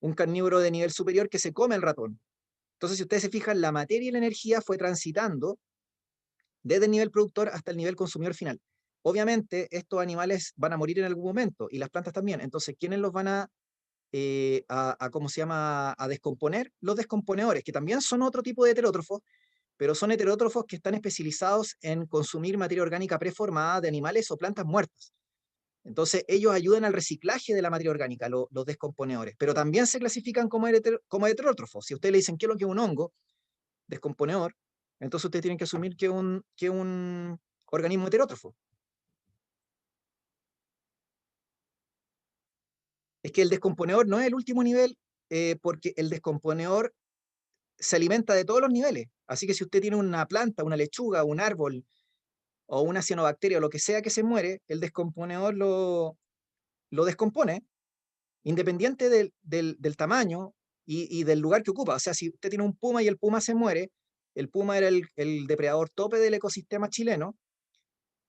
un carnívoro de nivel superior que se come el ratón. Entonces, si ustedes se fijan, la materia y la energía fue transitando desde el nivel productor hasta el nivel consumidor final. Obviamente, estos animales van a morir en algún momento y las plantas también. Entonces, ¿quiénes los van ¿cómo se llama? A descomponer? Los descomponedores, que también son otro tipo de heterótrofos, pero son heterótrofos que están especializados en consumir materia orgánica preformada de animales o plantas muertas. Entonces, ellos ayudan al reciclaje de la materia orgánica, los descomponedores, pero también se clasifican como heterótrofos. Si ustedes le dicen qué es lo que es un hongo descomponedor, entonces ustedes tienen que asumir que un organismo heterótrofo. Es que el descomponedor no es el último nivel, porque el descomponedor se alimenta de todos los niveles. Así que si usted tiene una planta, una lechuga, un árbol o una cianobacteria o lo que sea que se muere, el descomponedor lo descompone, independiente del tamaño y del lugar que ocupa. O sea, si usted tiene un puma y el puma se muere, el puma era el depredador tope del ecosistema chileno,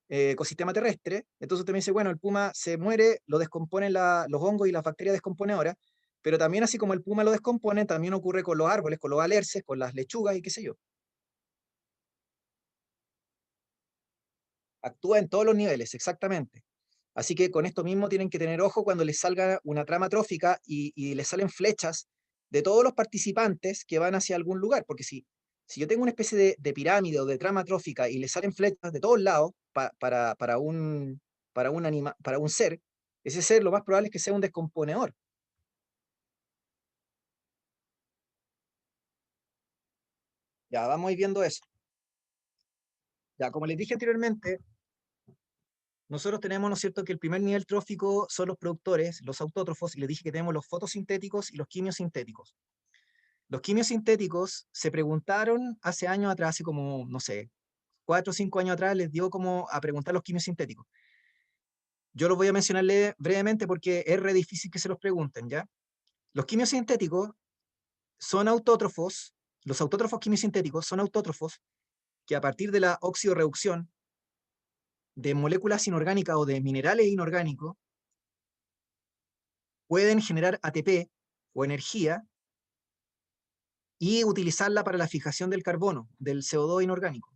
ecosistema terrestre. Entonces usted me dice, bueno, el puma se muere, lo descomponen los hongos y las bacterias descomponedoras, pero también así como el puma lo descompone, también ocurre con los árboles, con los alerces, con las lechugas y qué sé yo. Actúa en todos los niveles, exactamente. Así que con esto mismo tienen que tener ojo cuando les salga una trama trófica y les salen flechas de todos los participantes que van hacia algún lugar, porque si yo tengo una especie de pirámide o de trama trófica y les salen flechas de todos lados para un ser, ese ser lo más probable es que sea un descomponedor. Ya vamos a ir viendo eso. Ya, como les dije anteriormente, nosotros tenemos, ¿no es cierto?, que el primer nivel trófico son los productores, los autótrofos, y les dije que tenemos los fotosintéticos y los quimiosintéticos. Los quimiosintéticos se preguntaron hace años atrás, hace como, no sé, 4 o 5 años atrás, les dio como a preguntar los quimiosintéticos. Yo los voy a mencionarle brevemente porque es re difícil que se los pregunten, ¿ya? Los quimiosintéticos son autótrofos Los autótrofos quimiosintéticos son autótrofos que a partir de la oxidorreducción de moléculas inorgánicas o de minerales inorgánicos pueden generar ATP o energía y utilizarla para la fijación del carbono, del CO2 inorgánico.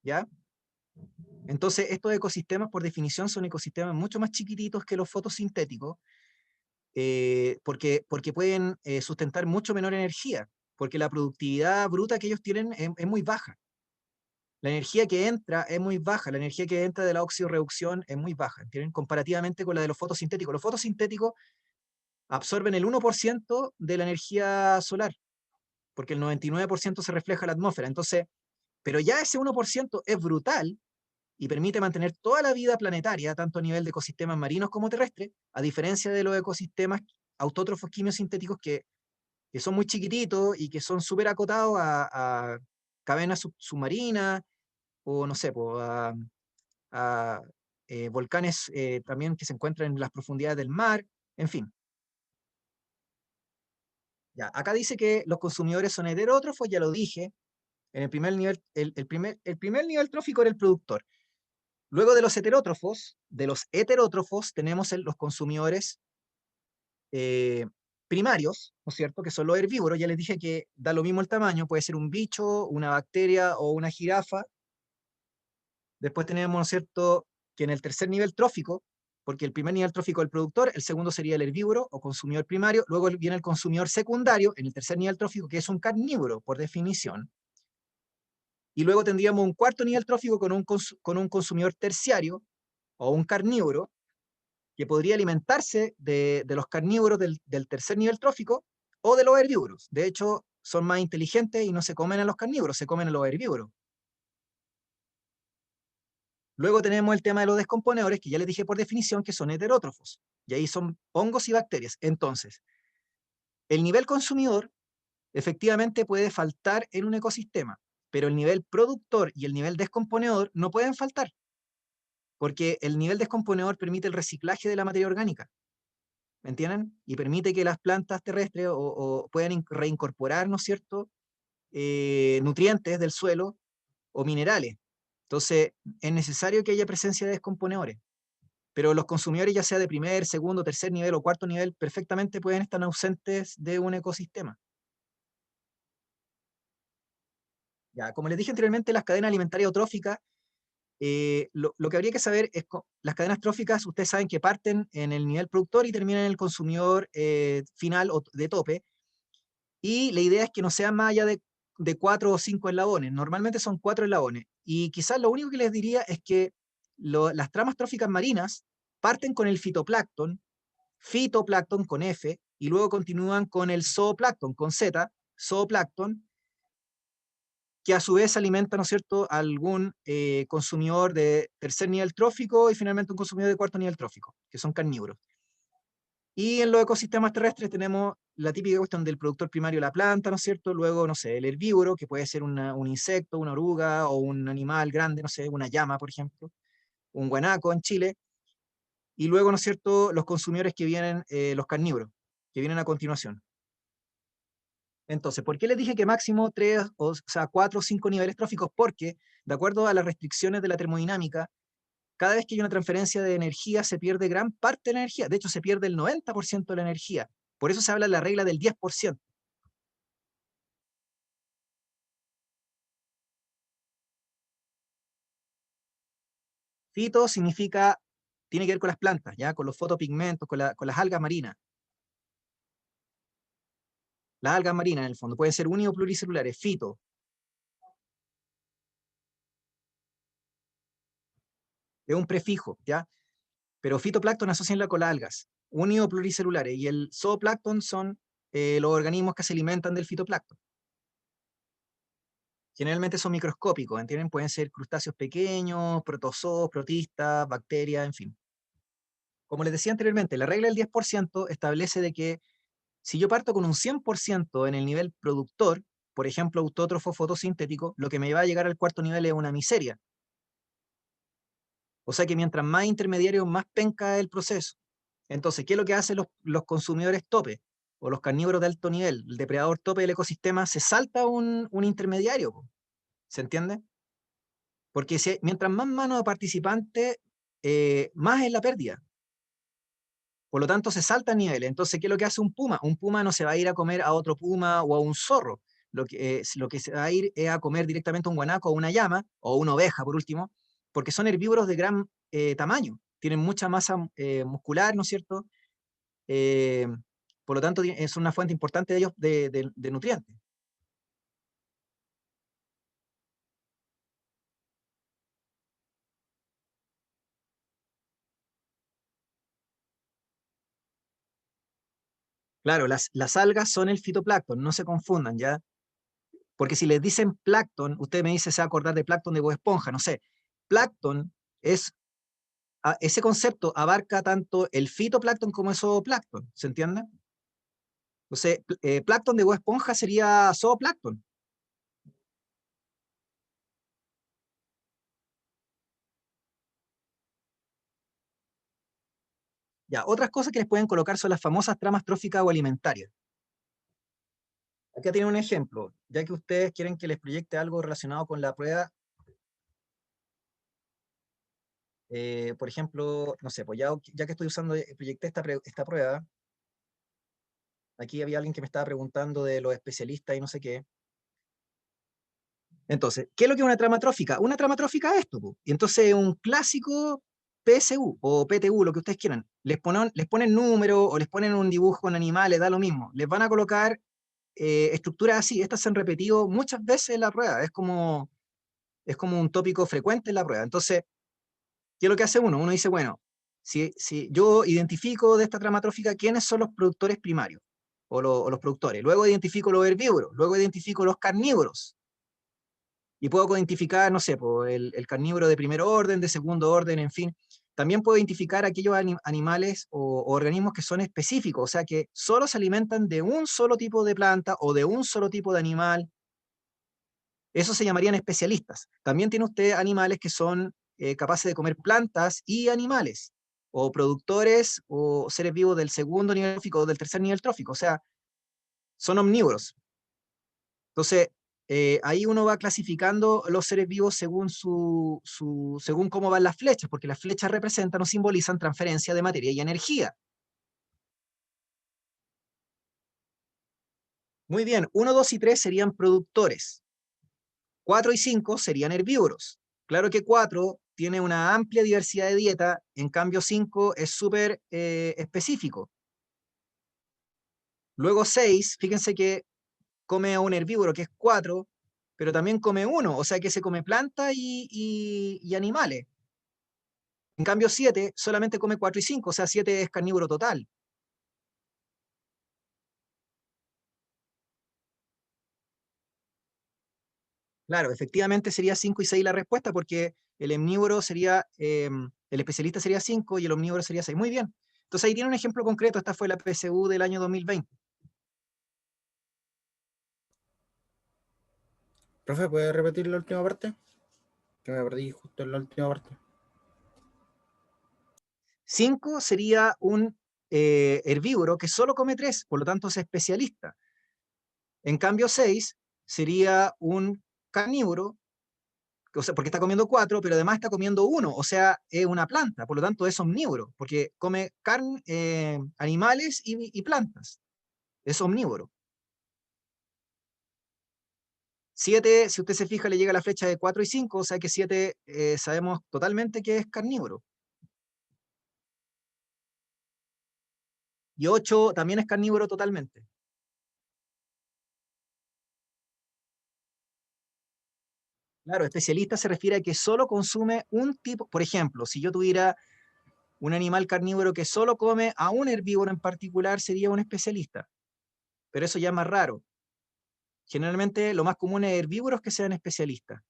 ¿Ya? Entonces, estos ecosistemas, por definición, son ecosistemas mucho más chiquititos que los fotosintéticos, porque pueden sustentar mucho menor energía, porque la productividad bruta que ellos tienen es muy baja. La energía que entra es muy baja, la energía que entra de la oxidorreducción es muy baja, ¿entienden? Comparativamente con la de los fotosintéticos. Los fotosintéticos absorben el 1% de la energía solar, porque el 99% se refleja en la atmósfera. Entonces, pero ya ese 1% es brutal y permite mantener toda la vida planetaria, tanto a nivel de ecosistemas marinos como terrestres, a diferencia de los ecosistemas autótrofos quimiosintéticos que son muy chiquititos y que son súper acotados a cadenas submarinas o no sé, a volcanes también que se encuentran en las profundidades del mar, en fin. Ya, acá dice que los consumidores son heterótrofos, ya lo dije, en el primer nivel, el primer nivel trófico era el productor. Luego de los heterótrofos tenemos los consumidores primarios, ¿no es cierto? Que son los herbívoros, ya les dije que da lo mismo el tamaño, puede ser un bicho, una bacteria o una jirafa. Después tenemos, ¿no es cierto?, que en el tercer nivel trófico, porque el primer nivel trófico es el productor, el segundo sería el herbívoro o consumidor primario, luego viene el consumidor secundario en el tercer nivel trófico, que es un carnívoro, por definición. Y luego tendríamos un cuarto nivel trófico con un consumidor terciario o un carnívoro, que podría alimentarse de los carnívoros del tercer nivel trófico o de los herbívoros. De hecho, son más inteligentes y no se comen a los carnívoros, se comen a los herbívoros. Luego tenemos el tema de los descomponedores, que ya les dije por definición que son heterótrofos, y ahí son hongos y bacterias. Entonces, el nivel consumidor efectivamente puede faltar en un ecosistema, pero el nivel productor y el nivel descomponedor no pueden faltar, porque el nivel descomponedor permite el reciclaje de la materia orgánica, ¿me entienden? Y permite que las plantas terrestres o puedan reincorporar, ¿no es cierto?, nutrientes del suelo o minerales. Entonces, es necesario que haya presencia de descomponedores. Pero los consumidores, ya sea de primer, segundo, tercer nivel o cuarto nivel, perfectamente pueden estar ausentes de un ecosistema. Ya, como les dije anteriormente, las cadenas alimentarias o tróficas, lo que habría que saber es que las cadenas tróficas, ustedes saben que parten en el nivel productor y terminan en el consumidor final o de tope, y la idea es que no sean más allá de 4 o 5 eslabones. Normalmente son 4 eslabones. Y quizás lo único que les diría es que las tramas tróficas marinas parten con el fitoplancton con F, y luego continúan con el zooplancton con Z, zooplancton, que a su vez alimenta, ¿no es cierto?, a algún consumidor de tercer nivel trófico y finalmente un consumidor de cuarto nivel trófico, que son carnívoros. Y en los ecosistemas terrestres tenemos la típica cuestión del productor primario, la planta, ¿no es cierto? Luego, no sé, el herbívoro, que puede ser un insecto, una oruga o un animal grande, no sé, una llama, por ejemplo, un guanaco en Chile. Y luego, ¿no es cierto?, los consumidores que vienen, los carnívoros, que vienen a continuación. Entonces, ¿por qué les dije que máximo 3, o sea, 4 o 5 niveles tróficos? Porque, de acuerdo a las restricciones de la termodinámica, cada vez que hay una transferencia de energía se pierde gran parte de la energía. De hecho, se pierde el 90% de la energía. Por eso se habla de la regla del 10%. Fito significa, tiene que ver con las plantas, ¿ya? Con los fotopigmentos, con las algas marinas. Las algas marinas, en el fondo, pueden ser uni o pluricelulares, fito. Es un prefijo, ¿ya? Pero fitoplancton asocian con las algas, uni o pluricelulares, y el zooplancton son los organismos que se alimentan del fitoplancton. Generalmente son microscópicos, ¿entienden? Pueden ser crustáceos pequeños, protozoos, protistas, bacterias, en fin. Como les decía anteriormente, la regla del 10% establece de que si yo parto con un 100% en el nivel productor, por ejemplo, autótrofo fotosintético, lo que me va a llegar al cuarto nivel es una miseria. O sea que mientras más intermediario, más penca el proceso. Entonces, ¿qué es lo que hacen los consumidores tope? o los carnívoros de alto nivel, el depredador tope del ecosistema, se salta un intermediario, po. ¿Se entiende? Porque mientras más manos de participantes, más es la pérdida. Por lo tanto, se saltan niveles. Entonces, ¿qué es lo que hace un puma? Un puma no se va a ir a comer a otro puma o a un zorro. Lo que se va a ir es a comer directamente a un guanaco o una llama, o una oveja, por último, porque son herbívoros de gran tamaño. Tienen mucha masa muscular, ¿no es cierto? Eh, por lo tanto, es una fuente importante de ellos de nutrientes. Claro, las algas son el fitoplancton, no se confundan, ¿ya? Porque si les dicen plancton, usted me dice, se va a acordar de plancton de Bob Esponja, no sé. Plancton es, ese concepto abarca tanto el fitoplancton como el zooplancton, ¿se entiende? Entonces, plancton de Bob Esponja sería zooplancton. Ya, otras cosas que les pueden colocar son las famosas tramas tróficas o alimentarias. Acá tienen un ejemplo, ya que ustedes quieren que les proyecte algo relacionado con la prueba. Por ejemplo, no sé, pues ya que estoy usando, proyecté esta prueba, aquí había alguien que me estaba preguntando de los especialistas y no sé qué. Entonces, ¿qué es lo que es una trama trófica? Una trama trófica es esto, po. Y entonces un clásico PSU o PTU, lo que ustedes quieran. Les ponen número o les ponen un dibujo con animales, da lo mismo. Les van a colocar estructuras así. Estas se han repetido muchas veces en la prueba. Es como un tópico frecuente en la prueba. Entonces, ¿qué es lo que hace uno? Uno dice, bueno, si yo identifico de esta trama trófica quiénes son los productores primarios o los productores. Luego identifico los herbívoros. Luego identifico los carnívoros y puedo identificar, no sé, el carnívoro de primer orden, de segundo orden, en fin. También puedo identificar aquellos animales o organismos que son específicos, o sea, que solo se alimentan de un solo tipo de planta o de un solo tipo de animal. Eso se llamarían especialistas. También tiene usted animales que son capaces de comer plantas y animales, o productores o seres vivos del segundo nivel trófico o del tercer nivel trófico, o sea, son omnívoros. Entonces, ahí uno va clasificando los seres vivos según cómo van las flechas, porque las flechas representan o simbolizan transferencia de materia y energía. Muy bien, 1, 2 y 3 serían productores. 4 y 5 serían herbívoros. Claro que 4 tiene una amplia diversidad de dieta, en cambio 5 es súper específico. Luego 6, fíjense que come a un herbívoro que es 4, pero también come 1, o sea que se come plantas y animales. En cambio 7 solamente come 4 y 5, o sea 7 es carnívoro total. Claro, efectivamente sería 5 y 6 la respuesta porque el omnívoro sería, el especialista sería 5 y el omnívoro sería 6. Muy bien. Entonces ahí tiene un ejemplo concreto, esta fue la PSU del año 2020. Profe, ¿puede repetir la última parte? Que me perdí justo en la última parte. 5 sería un herbívoro que solo come 3, por lo tanto es especialista. En cambio 6 sería un carnívoro, o sea, porque está comiendo 4, pero además está comiendo 1, o sea, es una planta, por lo tanto es omnívoro, porque come carne, animales y plantas. Es omnívoro. 7, si usted se fija, le llega la flecha de 4 y 5, o sea que 7 sabemos totalmente que es carnívoro. Y 8 también es carnívoro totalmente. Claro, especialista se refiere a que solo consume un tipo. Por ejemplo, si yo tuviera un animal carnívoro que solo come a un herbívoro en particular, sería un especialista. Pero eso ya es más raro. Generalmente lo más común es herbívoros que sean especialistas.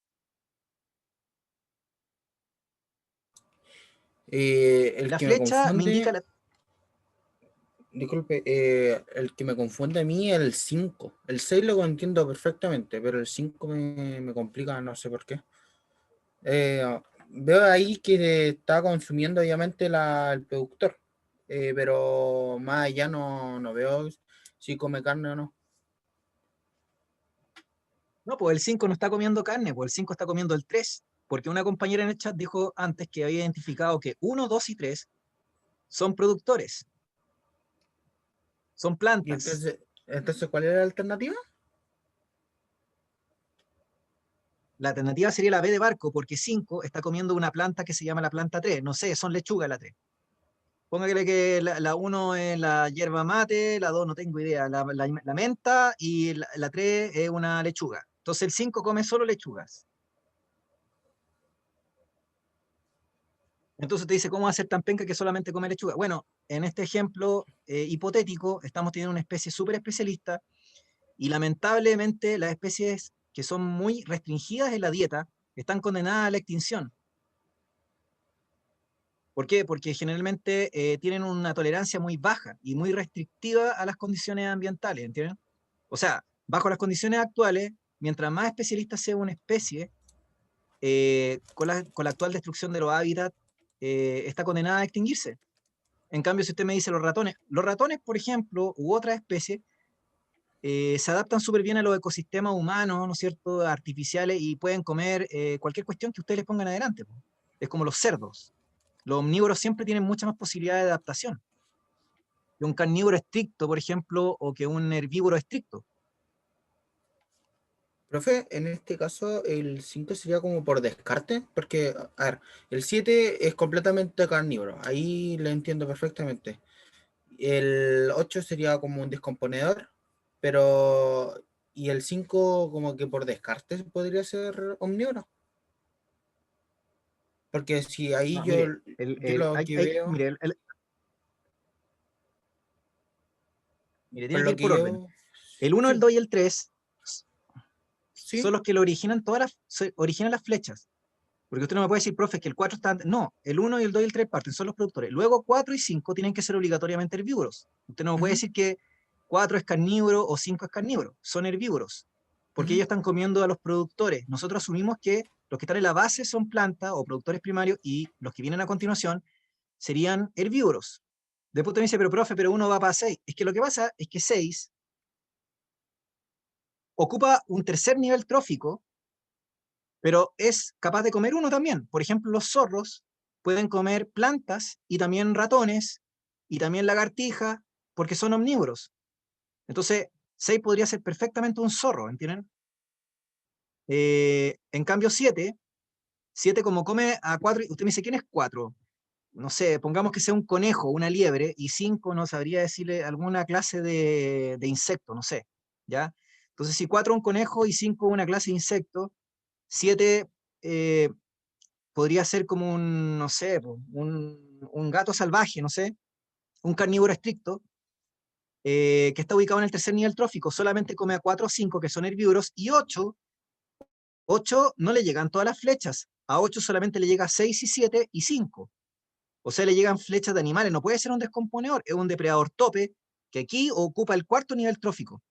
Y El la que me flecha me indica confunde, disculpe, el que me confunde a mí es el 5. El 6 lo entiendo perfectamente, pero el 5 me complica, no sé por qué. Veo ahí que está consumiendo obviamente el productor, pero más allá no veo si come carne o no. No, pues el 5 no está comiendo carne, pues el 5 está comiendo el 3, porque una compañera en el chat dijo antes que había identificado que 1, 2 y 3 son productores, son Y plantas. entonces, ¿cuál era la alternativa? La alternativa sería la B de barco, porque 5 está comiendo una planta que se llama la planta 3. No sé, son lechugas la 3. Póngale que la 1 es la hierba mate, la 2 no tengo idea, la menta, y la 3 es una lechuga. Entonces el 5 come solo lechugas. Entonces te dice, ¿cómo va a ser tan penca que solamente come lechuga? Bueno, en este ejemplo hipotético, estamos teniendo una especie súper especialista y lamentablemente las especies que son muy restringidas en la dieta están condenadas a la extinción. ¿Por qué? Porque generalmente tienen una tolerancia muy baja y muy restrictiva a las condiciones ambientales, ¿entienden? O sea, bajo las condiciones actuales, mientras más especialista sea una especie, con la actual destrucción de los hábitats, está condenada a extinguirse. En cambio, si usted me dice los ratones, por ejemplo, u otras especies, se adaptan súper bien a los ecosistemas humanos, ¿no es cierto?, artificiales, y pueden comer cualquier cuestión que ustedes les pongan adelante, po. Es como los cerdos. Los omnívoros siempre tienen mucha más posibilidad de adaptación que un carnívoro estricto, por ejemplo, o que un herbívoro estricto. Profe, en este caso el 5 sería como por descarte, porque, a ver, el 7 es completamente carnívoro, ahí le entiendo perfectamente. El 8 sería como un descomponedor, pero... Y el 5 como que por descarte podría ser omnívoro. Porque si ahí No, yo, mire, yo lo que veo, mire, mire, tiene por que lo ir que por orden. yo, El uno, el sí, 2 y el 3 son sí, los que lo originan originan las flechas. Porque usted no me puede decir, profe, que el 4 está... No, el uno y el 2 y el 3 parten, son los productores. Luego 4 y 5 tienen que ser obligatoriamente herbívoros. Usted no me puede ujú, decir que 4 es carnívoro o 5 es carnívoro. Son herbívoros. Porque ujú. ellos están comiendo a los productores. Nosotros asumimos que los que están en la base son plantas o productores primarios y los que vienen a continuación serían herbívoros. Después usted me dice, pero profe, pero uno va para 6. Es que lo que pasa es que 6 ocupa un tercer nivel trófico, pero es capaz de comer uno también. Por ejemplo, los zorros pueden comer plantas y también ratones y también lagartijas porque son omnívoros. Entonces, 6 podría ser perfectamente un zorro, ¿entienden? En cambio, 7 como come a 4, usted me dice, ¿quién es 4? No sé, pongamos que sea un conejo, una liebre, y 5 no sabría decirle alguna clase de insecto, no sé, ¿ya? Entonces, si 4 un conejo y 5 una clase de insecto, 7 podría ser como un, no sé, un gato salvaje, no sé, un carnívoro estricto, que está ubicado en el tercer nivel trófico, solamente come a 4 o 5 que son herbívoros, y 8 no le llegan todas las flechas, a 8 solamente le llega 6 y 7 y 5. O sea, le llegan flechas de animales, no puede ser un descomponedor, es un depredador tope que aquí ocupa el cuarto nivel trófico.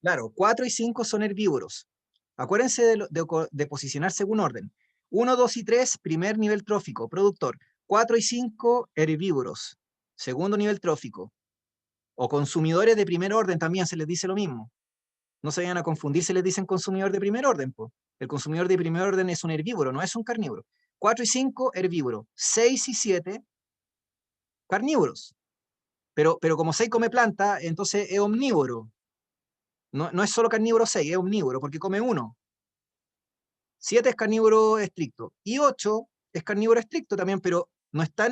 Claro, 4 y 5 son herbívoros. Acuérdense de posicionar según orden. 1, 2 y 3, primer nivel trófico, productor. 4 y 5, herbívoros, segundo nivel trófico. O consumidores de primer orden también se les dice lo mismo. No se vayan a confundir, se les dicen consumidor de primer orden, po. El consumidor de primer orden es un herbívoro, no es un carnívoro. 4 y 5, herbívoro. 6 y 7, carnívoros. Pero como 6 come planta, entonces es omnívoro. No, no es solo carnívoro 6, es omnívoro, porque come uno. 7 es carnívoro estricto. Y 8 es carnívoro estricto también, pero no está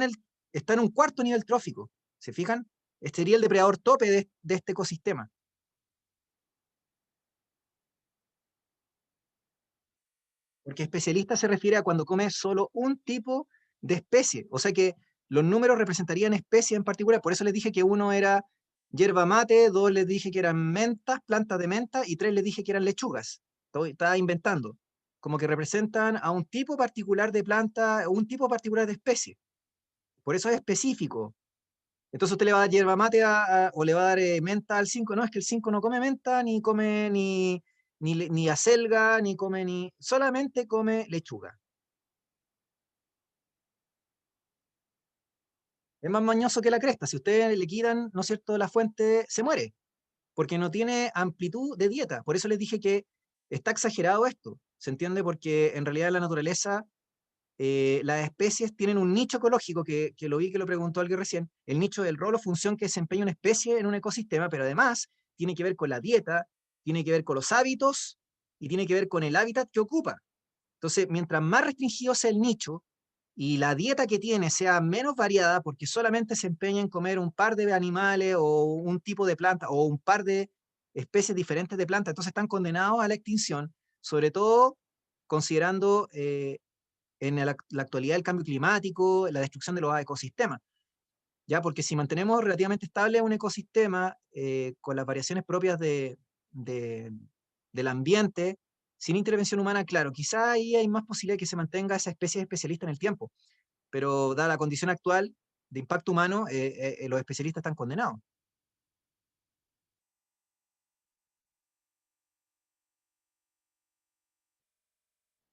está en un cuarto nivel trófico. ¿Se fijan? Este sería el depredador tope de este ecosistema. Porque especialista se refiere a cuando come solo un tipo de especie. O sea que los números representarían especies en particular. Por eso les dije que uno era yerba mate, 2 les dije que eran mentas, plantas de menta, y 3 les dije que eran lechugas. Estaba inventando. Como que representan a un tipo particular de planta, un tipo particular de especie. Por eso es específico. Entonces usted le va a dar yerba mate o le va a dar menta al 5. No, es que el 5 no come menta, ni come ni acelga, ni come ni... Solamente come lechuga. Es más mañoso que la cresta. Si ustedes le quitan, ¿no es cierto?, la fuente, se muere, porque no tiene amplitud de dieta. Por eso les dije que está exagerado esto, ¿se entiende? Porque en realidad en la naturaleza las especies tienen un nicho ecológico, que lo vi que lo preguntó alguien recién, el nicho del rol o función que desempeña una especie en un ecosistema, pero además tiene que ver con la dieta, tiene que ver con los hábitos y tiene que ver con el hábitat que ocupa. Entonces, mientras más restringido sea el nicho y la dieta que tiene sea menos variada, porque solamente se empeña en comer un par de animales o un tipo de planta o un par de especies diferentes de plantas, entonces están condenados a la extinción, sobre todo considerando en la actualidad el cambio climático, la destrucción de los ecosistemas. ¿Ya? Porque si mantenemos relativamente estable un ecosistema con las variaciones propias de- del ambiente, sin intervención humana, claro, quizá ahí hay más posibilidad de que se mantenga esa especie especialista en el tiempo, pero dada la condición actual de impacto humano, los especialistas están condenados.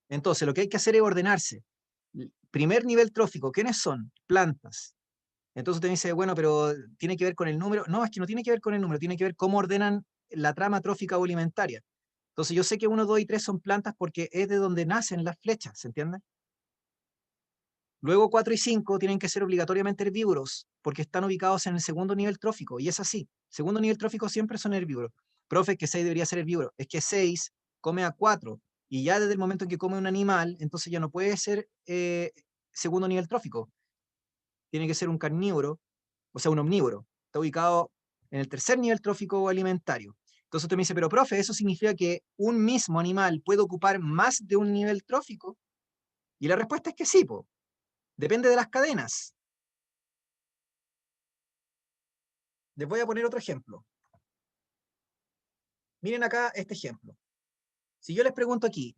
Entonces, lo que hay que hacer es ordenarse. Primer nivel trófico, ¿quiénes son? Plantas. Entonces usted me dice, bueno, pero tiene que ver con el número. No, es que no tiene que ver con el número, tiene que ver cómo ordenan la trama trófica o alimentaria. Entonces yo sé que 1, 2 y 3 son plantas porque es de donde nacen las flechas, ¿se entiende? Luego 4 y 5 tienen que ser obligatoriamente herbívoros porque están ubicados en el segundo nivel trófico, y es así. Segundo nivel trófico siempre son herbívoros. Profe, que 6 debería ser herbívoro. Es que 6 come a 4 y ya desde el momento en que come un animal, entonces ya no puede ser segundo nivel trófico. Tiene que ser un carnívoro, o sea, un omnívoro. Está ubicado en el tercer nivel trófico o alimentario. Entonces usted me dice, pero profe, ¿eso significa que un mismo animal puede ocupar más de un nivel trófico? Y la respuesta es que sí, po. Depende de las cadenas. Les voy a poner otro ejemplo. Miren acá este ejemplo. Si yo les pregunto aquí,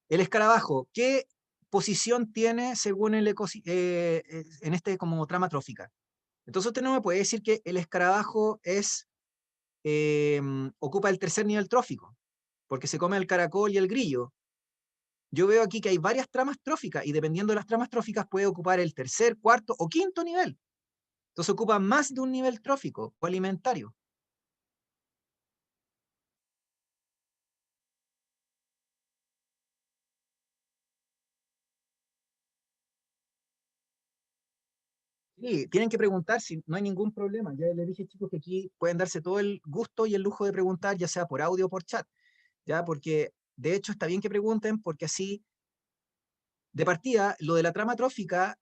el escarabajo, ¿qué posición tiene según el en este como trama trófica? Entonces usted no me puede decir que el escarabajo ocupa el tercer nivel trófico, porque se come el caracol y el grillo. Yo veo aquí que hay varias tramas tróficas y dependiendo de las tramas tróficas puede ocupar el tercer, cuarto o quinto nivel. Entonces ocupa más de un nivel trófico o alimentario. Sí, tienen que preguntar si no hay ningún problema. Ya les dije, chicos, que aquí pueden darse todo el gusto y el lujo de preguntar, ya sea por audio o por chat, ya, porque de hecho está bien que pregunten, porque así, de partida, lo de la trama trófica,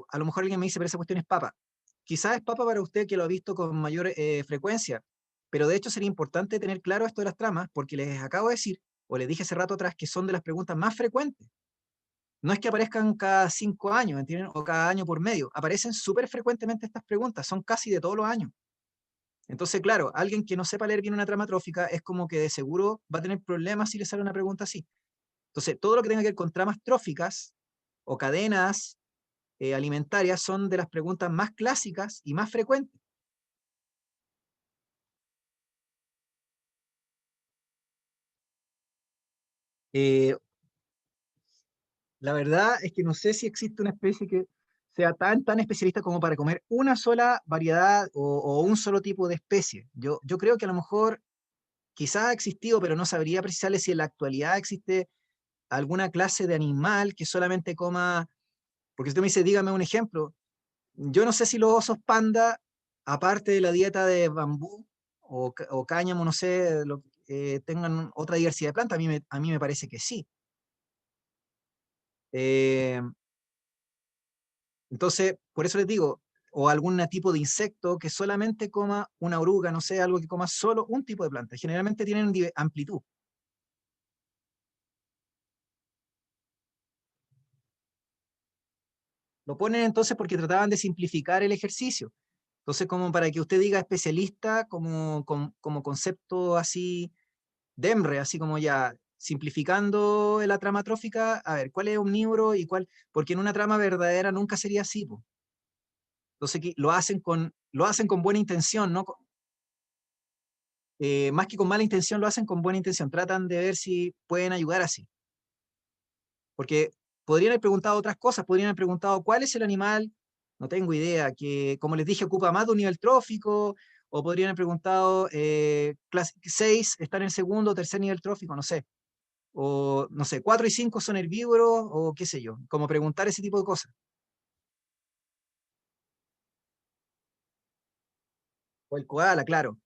a lo mejor alguien me dice, pero esa cuestión es papa. Quizás es papa para usted que lo ha visto con mayor frecuencia, pero de hecho sería importante tener claro esto de las tramas, porque les acabo de decir, o les dije hace rato atrás, que son de las preguntas más frecuentes. No es que aparezcan cada 5 años, ¿entienden? O cada año por medio. Aparecen súper frecuentemente estas preguntas, son casi de todos los años. Entonces, claro, alguien que no sepa leer bien una trama trófica es como que de seguro va a tener problemas si le sale una pregunta así. Entonces, todo lo que tenga que ver con tramas tróficas o cadenas alimentarias son de las preguntas más clásicas y más frecuentes. Eh, la verdad es que no sé si existe una especie que sea tan especialista como para comer una sola variedad o un solo tipo de especie. Yo creo que a lo mejor quizás ha existido, pero no sabría precisarle si en la actualidad existe alguna clase de animal que solamente coma, porque usted me dice, dígame un ejemplo. Yo no sé si los osos panda, aparte de la dieta de bambú o cáñamo, no sé, tengan otra diversidad de plantas. A mí me parece que sí. Eh, entonces, por eso les digo, o algún tipo de insecto que solamente coma una oruga, no sé, algo que coma solo un tipo de planta. Generalmente tienen amplitud. Lo ponen entonces porque trataban de simplificar el ejercicio. Entonces, como para que usted diga especialista, como concepto así, DEMRE, así como ya simplificando la trama trófica, a ver, ¿cuál es omnívoro y cuál? Porque en una trama verdadera nunca sería así, po. Entonces, lo hacen con buena intención, ¿no? Más que con mala intención, lo hacen con buena intención. Tratan de ver si pueden ayudar así. Porque podrían haber preguntado otras cosas, podrían haber preguntado cuál es el animal, no tengo idea, que como les dije ocupa más de un nivel trófico, o podrían haber preguntado 6 está en el segundo o tercer nivel trófico, no sé. O no sé, 4 y 5 son herbívoros, o qué sé yo, como preguntar ese tipo de cosas. O el koala, claro.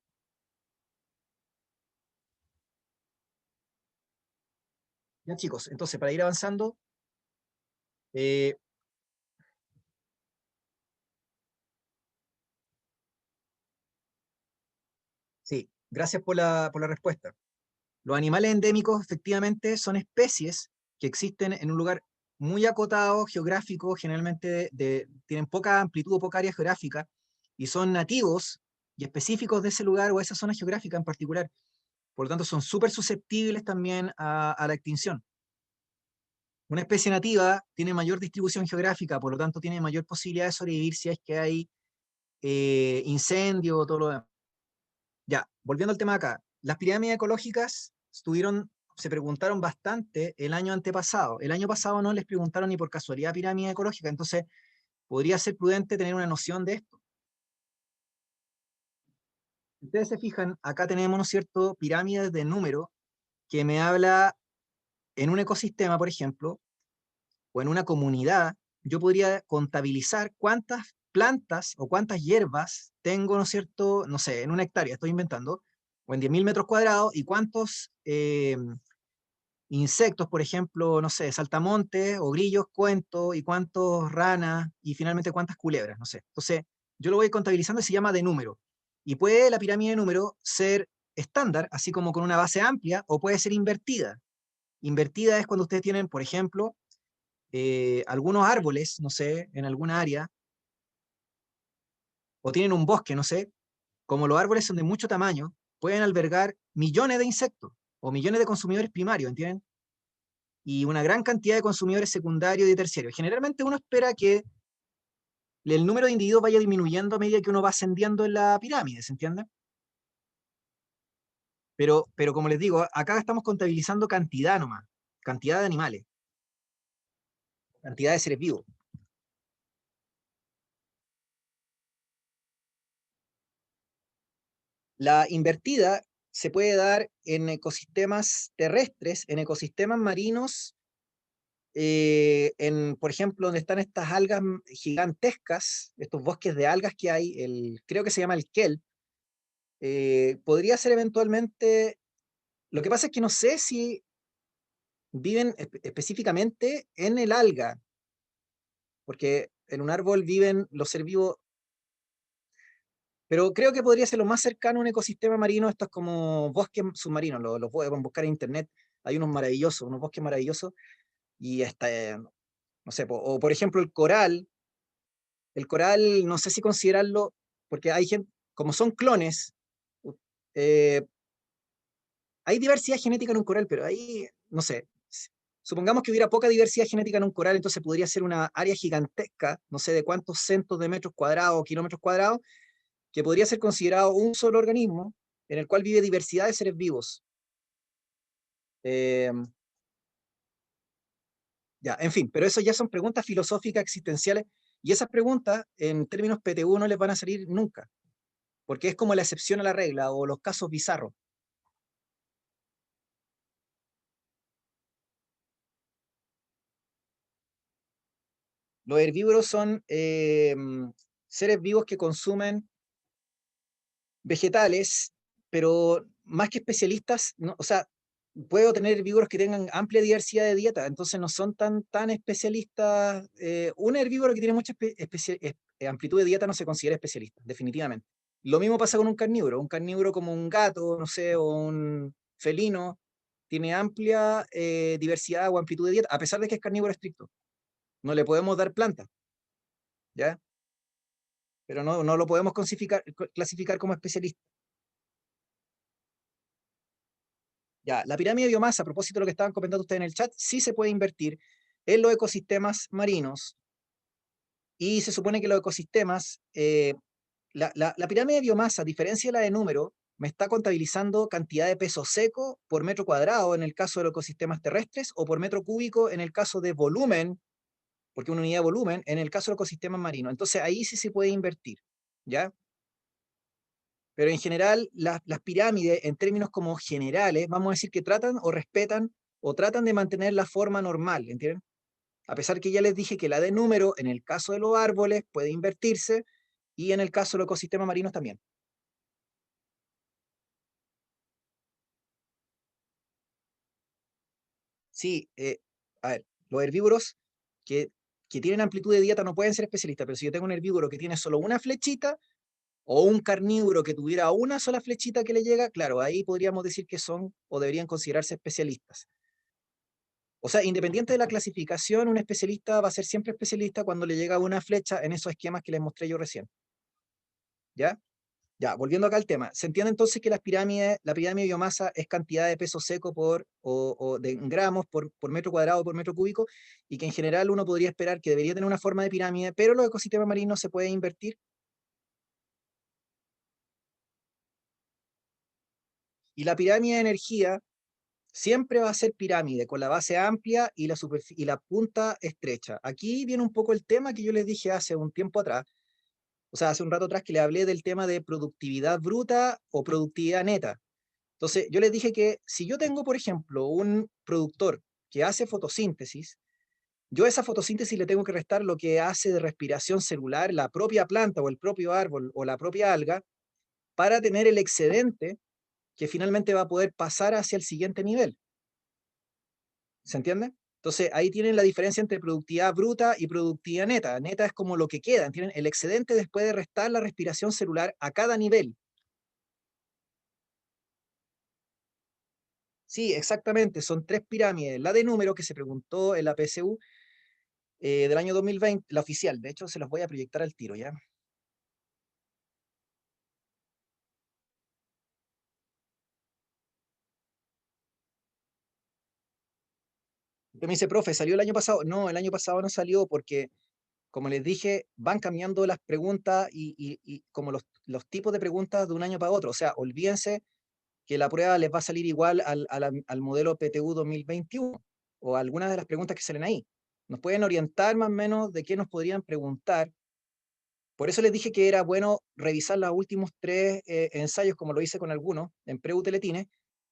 Ya chicos, entonces para ir avanzando, eh, sí, gracias por la respuesta. Los animales endémicos efectivamente son especies que existen en un lugar muy acotado, geográfico, generalmente tienen poca amplitud o poca área geográfica, y son nativos y específicos de ese lugar o esa zona geográfica en particular. Por lo tanto, son súper susceptibles también a la extinción. Una especie nativa tiene mayor distribución geográfica, por lo tanto tiene mayor posibilidad de sobrevivir si es que hay incendio o todo lo demás. Ya, volviendo al tema acá, las pirámides ecológicas se preguntaron bastante el año antepasado. El año pasado no les preguntaron ni por casualidad pirámide ecológica, entonces podría ser prudente tener una noción de esto. Si ustedes se fijan, acá tenemos, ¿no es cierto?, pirámides de número que me habla en un ecosistema, por ejemplo, o en una comunidad, yo podría contabilizar cuántas plantas o cuántas hierbas tengo, ¿no es cierto? No sé, en una hectárea, estoy inventando, o en 10.000 metros cuadrados, y cuántos insectos, por ejemplo, no sé, saltamontes o grillos cuento, y cuántos ranas, y finalmente cuántas culebras, no sé. Entonces, yo lo voy contabilizando y se llama de número. Y puede la pirámide de número ser estándar, así como con una base amplia, o puede ser invertida. Invertida es cuando ustedes tienen, por ejemplo, algunos árboles, no sé, en alguna área, o tienen un bosque, no sé, como los árboles son de mucho tamaño, pueden albergar millones de insectos o millones de consumidores primarios, ¿entienden? Y una gran cantidad de consumidores secundarios y terciarios. Generalmente uno espera que el número de individuos vaya disminuyendo a medida que uno va ascendiendo en la pirámide, ¿se entiende? Pero como les digo, acá estamos contabilizando cantidad nomás, cantidad de animales, cantidad de seres vivos. La invertida se puede dar en ecosistemas terrestres, en ecosistemas marinos, por ejemplo, donde están estas algas gigantescas, estos bosques de algas que hay, creo que se llama el kelp, podría ser eventualmente, lo que pasa es que no sé si viven específicamente en el alga, porque en un árbol viven los seres vivos, pero creo que podría ser lo más cercano a un ecosistema marino, estos como bosques submarinos, los pueden buscar en internet, hay unos maravillosos, unos bosques maravillosos, y hasta, no sé, o por ejemplo el coral, no sé si considerarlo, porque hay gente, como son clones, eh, hay diversidad genética en un coral, pero ahí, no sé, supongamos que hubiera poca diversidad genética en un coral, entonces podría ser una área gigantesca, no sé de cuántos cientos de metros cuadrados o kilómetros cuadrados, que podría ser considerado un solo organismo en el cual vive diversidad de seres vivos. Eh, ya, en fin, pero eso ya son preguntas filosóficas existenciales, y esas preguntas en términos PTU no les van a salir nunca, porque es como la excepción a la regla o los casos bizarros. Los herbívoros son seres vivos que consumen vegetales, pero más que especialistas, no, o sea, puedo tener herbívoros que tengan amplia diversidad de dieta, entonces no son tan especialistas. Un herbívoro que tiene mucha amplitud de dieta no se considera especialista, definitivamente. Lo mismo pasa con un carnívoro como un gato, no sé, o un felino, tiene amplia diversidad o amplitud de dieta, a pesar de que es carnívoro estricto. No le podemos dar planta, ¿ya? Pero no lo podemos clasificar como especialista. Ya, la pirámide de biomasa, a propósito de lo que estaban comentando ustedes en el chat, sí se puede invertir en los ecosistemas marinos, y se supone que los ecosistemas, la pirámide de biomasa, a diferencia de la de número, me está contabilizando cantidad de peso seco por metro cuadrado en el caso de los ecosistemas terrestres o por metro cúbico en el caso de volumen, porque una unidad de volumen, en el caso de los ecosistemas marinos. Entonces ahí sí se puede invertir, ¿ya? Pero en general, las pirámides, en términos como generales, vamos a decir que tratan o respetan o tratan de mantener la forma normal, ¿entienden? A pesar que ya les dije que la de número, en el caso de los árboles, puede invertirse y en el caso de los ecosistemas marinos también. Sí, a ver, los herbívoros que, que tienen amplitud de dieta no pueden ser especialistas, pero si yo tengo un herbívoro que tiene solo una flechita, o un carnívoro que tuviera una sola flechita que le llega, claro, ahí podríamos decir que son o deberían considerarse especialistas. O sea, independiente de la clasificación, un especialista va a ser siempre especialista cuando le llega una flecha en esos esquemas que les mostré yo recién. ¿Ya? Ya, volviendo acá al tema. ¿Se entiende entonces que las pirámides, la pirámide de biomasa es cantidad de peso seco o de gramos por metro cuadrado por metro cúbico? Y que en general uno podría esperar que debería tener una forma de pirámide, pero los ecosistemas marinos se pueden invertir. Y la pirámide de energía siempre va a ser pirámide, con la base amplia y y la punta estrecha. Aquí viene un poco el tema que yo les dije hace un tiempo atrás, o sea, hace un rato atrás que le hablé del tema de productividad bruta o productividad neta. Entonces, yo les dije que si yo tengo, por ejemplo, un productor que hace fotosíntesis, yo a esa fotosíntesis le tengo que restar lo que hace de respiración celular la propia planta o el propio árbol o la propia alga para tener el excedente que finalmente va a poder pasar hacia el siguiente nivel. ¿Se entiende? Entonces, ahí tienen la diferencia entre productividad bruta y productividad neta. Neta es como lo que queda, tienen el excedente después de restar la respiración celular a cada nivel. Sí, exactamente, son tres pirámides. La de número que se preguntó en la PSU del año 2020, la oficial, de hecho se los voy a proyectar al tiro, ¿ya? Usted me dice, profe, ¿salió el año pasado? No, el año pasado no salió porque, como les dije, van cambiando las preguntas y como los tipos de preguntas de un año para otro. O sea, olvídense que la prueba les va a salir igual al modelo PTU 2021 o algunas de las preguntas que salen ahí. Nos pueden orientar más o menos de qué nos podrían preguntar. Por eso les dije que era bueno revisar los últimos tres ensayos, como lo hice con algunos, en Preuteletines,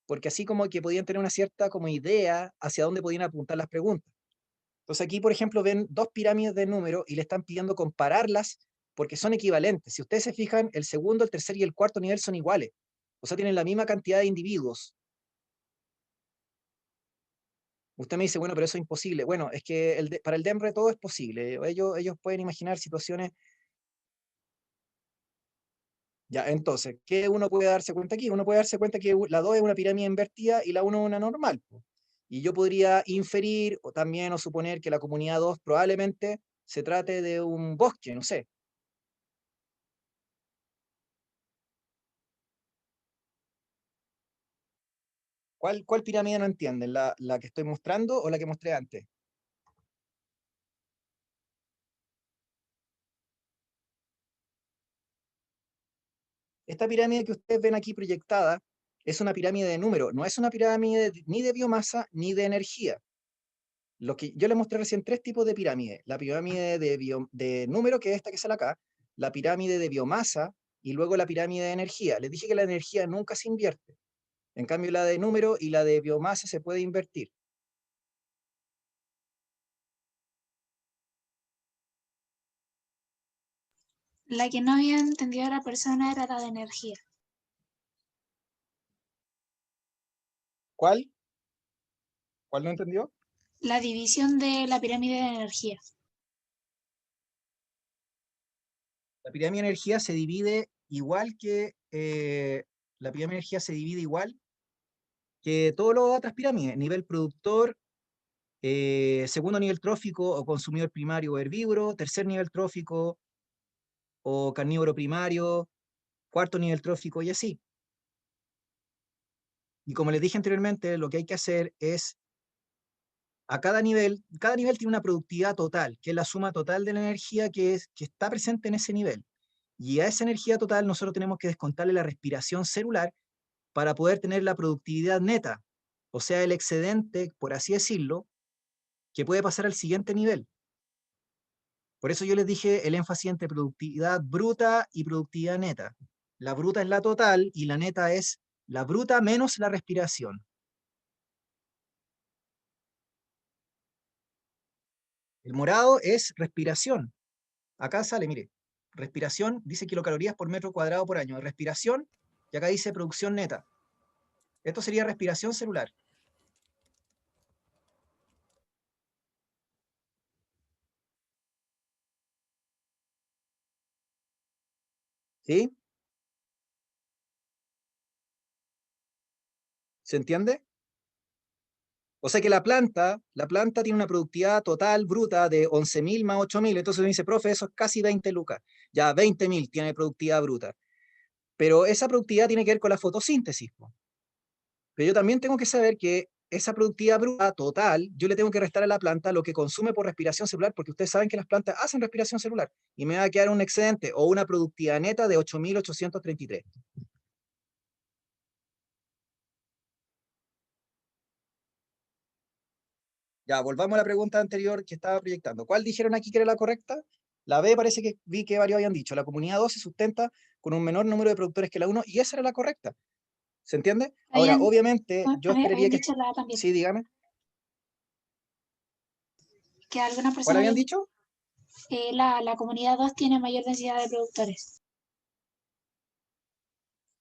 porque así como que podían tener una cierta como idea hacia dónde podían apuntar las preguntas. Entonces aquí, por ejemplo, ven dos pirámides de número y le están pidiendo compararlas porque son equivalentes. Si ustedes se fijan, el segundo, el tercer y el cuarto nivel son iguales. O sea, tienen la misma cantidad de individuos. Usted me dice, bueno, pero eso es imposible. Bueno, es que para el DEMRE todo es posible. Ellos pueden imaginar situaciones. Ya, entonces, ¿qué uno puede darse cuenta aquí? Uno puede darse cuenta que la 2 es una pirámide invertida y la 1 es una normal, po. Y yo podría inferir o también o suponer que la comunidad 2 probablemente se trate de un bosque, no sé. ¿Cuál pirámide no entienden? ¿La que estoy mostrando o la que mostré antes? Esta pirámide que ustedes ven aquí proyectada es una pirámide de número, no es una pirámide ni de biomasa ni de energía. Lo que yo les mostré recién tres tipos de pirámide. La pirámide de número, que es esta que sale acá, la pirámide de biomasa y luego la pirámide de energía. Les dije que la energía nunca se invierte. En cambio, la de número y la de biomasa se puede invertir. La que no había entendido la persona era la de energía. ¿Cuál? ¿Cuál no entendió? La división de la pirámide de energía. La pirámide de energía se divide igual que la pirámide de energía se divide igual que todas las otras pirámides. Nivel productor, segundo nivel trófico o consumidor primario o herbívoro, tercer nivel trófico o carnívoro primario, cuarto nivel trófico y así. Y como les dije anteriormente, lo que hay que hacer es a cada nivel tiene una productividad total, que es la suma total de la energía que está presente en ese nivel. Y a esa energía total nosotros tenemos que descontarle la respiración celular para poder tener la productividad neta, o sea, el excedente, por así decirlo, que puede pasar al siguiente nivel. Por eso yo les dije el énfasis entre productividad bruta y productividad neta. La bruta es la total y la neta es la bruta menos la respiración. El morado es respiración. Acá sale, mire, respiración, dice kilocalorías por metro cuadrado por año. Respiración, y acá dice producción neta. Esto sería respiración celular. ¿Sí? ¿Se entiende? O sea que la planta tiene una productividad total bruta de 11.000 más 8.000. Entonces me dice, profe, eso es casi 20 lucas. Ya 20.000 tiene productividad bruta. Pero esa productividad tiene que ver con la fotosíntesis, po. Pero yo también tengo que saber que esa productividad bruta total, yo le tengo que restar a la planta lo que consume por respiración celular, porque ustedes saben que las plantas hacen respiración celular. Y me va a quedar un excedente o una productividad neta de 8.833. Ya, volvamos a la pregunta anterior que estaba proyectando. ¿Cuál dijeron aquí que era la correcta? La B parece que vi que varios habían dicho. La comunidad 2 se sustenta con un menor número de productores que la 1 y esa era la correcta. ¿Se entiende? Ahora, Habían, obviamente, yo esperaría habían que... dicho la A también, Sí, dígame. que algunas ¿Cuál personas habían habían dicho dicho? que la comunidad 2 tiene mayor densidad de productores.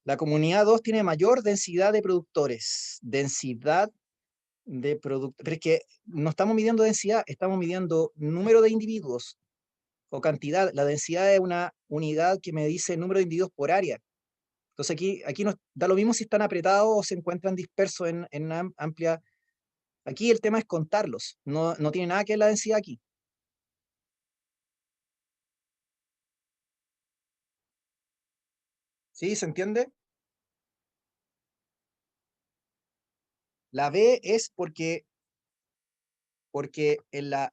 La comunidad 2 tiene mayor densidad de productores. Densidad de productores. Pero es que no estamos midiendo densidad, estamos midiendo número de individuos o cantidad. La densidad es una unidad que me dice el número de individuos por área. Entonces aquí nos da lo mismo si están apretados o se encuentran dispersos en amplia. Aquí el tema es contarlos, no tiene nada que ver la densidad aquí. ¿Sí? ¿Se entiende? La B es porque en las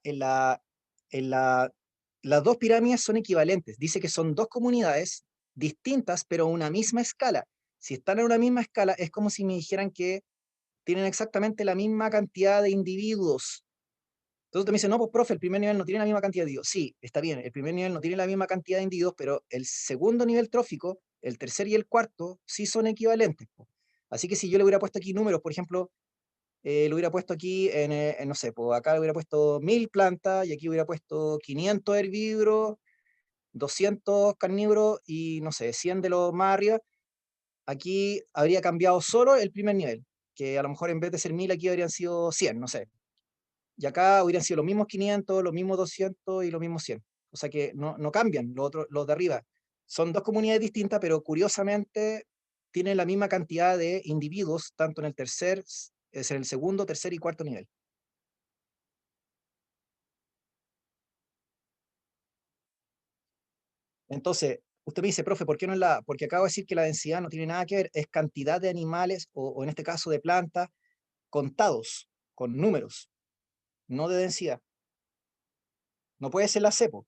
dos pirámides son equivalentes. Dice que son dos comunidades distintas, pero a una misma escala. Si están en una misma escala, es como si me dijeran que tienen exactamente la misma cantidad de individuos. Entonces te me dicen, no, pues profe, el primer nivel no tiene la misma cantidad de individuos. Sí, está bien, el primer nivel no tiene la misma cantidad de individuos, pero el segundo nivel trófico, el tercer y el cuarto, sí son equivalentes, po. Así que si yo le hubiera puesto aquí números, por ejemplo, lo hubiera puesto aquí no sé, pues acá le hubiera puesto 1.000 plantas y aquí hubiera puesto 500 herbívoros, 200 carnívoros y no sé, 100 de los más arriba. Aquí habría cambiado solo el primer nivel, que a lo mejor en vez de ser 1.000 aquí habrían sido 100, no sé. Y acá hubieran sido los mismos 500, los mismos 200 y los mismos 100. O sea que no cambian los de arriba. Son dos comunidades distintas, pero curiosamente tienen la misma cantidad de individuos, tanto en el tercer, es en el segundo, tercer y cuarto nivel. Entonces, usted me dice, profe, ¿por qué no es la? Porque acabo de decir que la densidad no tiene nada que ver, es cantidad de animales, o en este caso de plantas, contados, con números, no de densidad. No puede ser la cepo.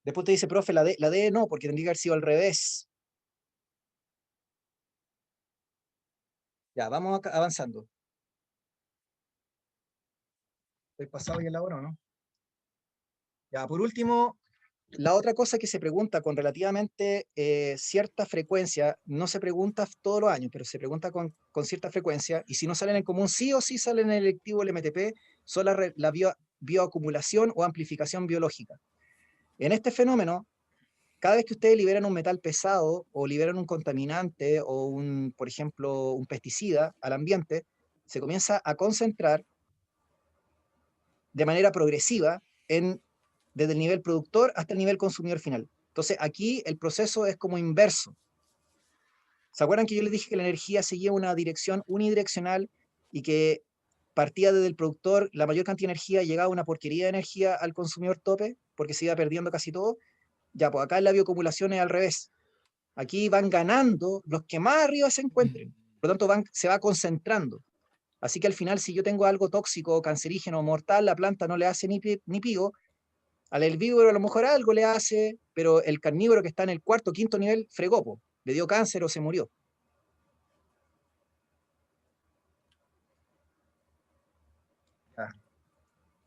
Después te dice, profe, la D no, porque tendría que haber sido al revés. Ya, vamos avanzando. ¿Estoy pasado ya la hora o no? Ya, por último, la otra cosa que se pregunta con relativamente cierta frecuencia, no se pregunta todos los años, pero se pregunta con cierta frecuencia, y si no salen en común, sí o sí salen en el electivo el MTP, son la bioacumulación o amplificación biológica. En este fenómeno, cada vez que ustedes liberan un metal pesado o liberan un contaminante o por ejemplo, un pesticida al ambiente, se comienza a concentrar de manera progresiva desde el nivel productor hasta el nivel consumidor final. Entonces aquí el proceso es como inverso. ¿Se acuerdan que yo les dije que la energía seguía una dirección unidireccional y que partía desde el productor, la mayor cantidad de energía llegaba a una porquería de energía al consumidor tope, porque se iba perdiendo casi todo? Ya, pues acá en la bioacumulación es al revés. Aquí van ganando los que más arriba se encuentren. Por lo tanto, se va concentrando. Así que al final, si yo tengo algo tóxico, cancerígeno, mortal, la planta no le hace ni pigo. Al herbívoro a lo mejor algo le hace, pero el carnívoro que está en el cuarto o quinto nivel fregó, po, le dio cáncer o se murió. Ya.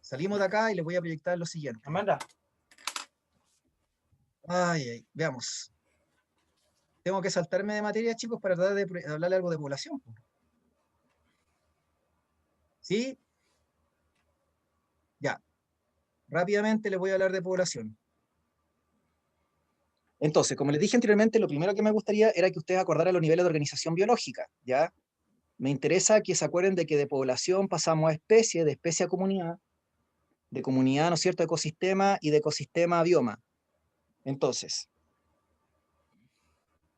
Salimos de acá y les voy a proyectar lo siguiente. Amanda. Ay, ay, veamos. Tengo que saltarme de materia, chicos, para tratar de hablarle algo de población, po. ¿Sí? Ya. Rápidamente les voy a hablar de población. Entonces, como les dije anteriormente, lo primero que me gustaría era que ustedes acordaran los niveles de organización biológica, ¿ya? Me interesa que se acuerden de que de población pasamos a especie, de especie a comunidad, de comunidad, ¿no es cierto?, ecosistema, y de ecosistema a bioma. Entonces,